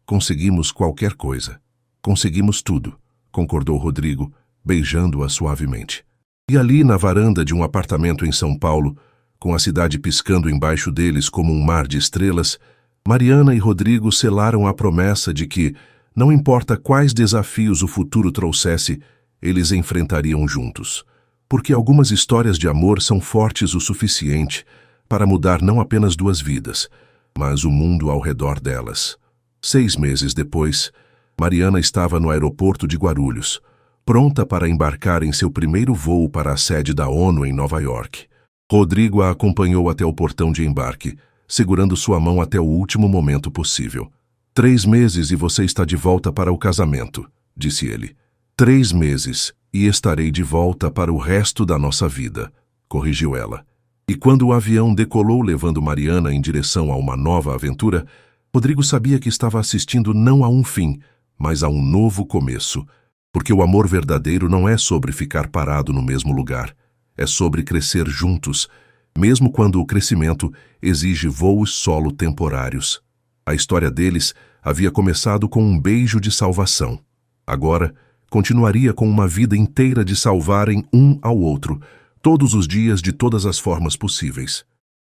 conseguimos qualquer coisa. Conseguimos tudo, concordou Rodrigo, beijando-a suavemente. E ali, na varanda de um apartamento em São Paulo, com a cidade piscando embaixo deles como um mar de estrelas, Mariana e Rodrigo selaram a promessa de que, não importa quais desafios o futuro trouxesse, eles enfrentariam juntos. Porque algumas histórias de amor são fortes o suficiente para mudar não apenas duas vidas, mas o mundo ao redor delas. 6 meses depois, Mariana estava no aeroporto de Guarulhos, pronta para embarcar em seu primeiro voo para a sede da ONU em Nova York. Rodrigo a acompanhou até o portão de embarque, segurando sua mão até o último momento possível. 3 meses e você está de volta para o casamento, disse ele. 3 meses e estarei de volta para o resto da nossa vida, corrigiu ela. E quando o avião decolou levando Mariana em direção a uma nova aventura, Rodrigo sabia que estava assistindo não a um fim, mas a um novo começo. Porque o amor verdadeiro não é sobre ficar parado no mesmo lugar, é sobre crescer juntos, mesmo quando o crescimento exige voos solo temporários. A história deles havia começado com um beijo de salvação. Agora, continuaria com uma vida inteira de salvarem um ao outro, todos os dias de todas as formas possíveis.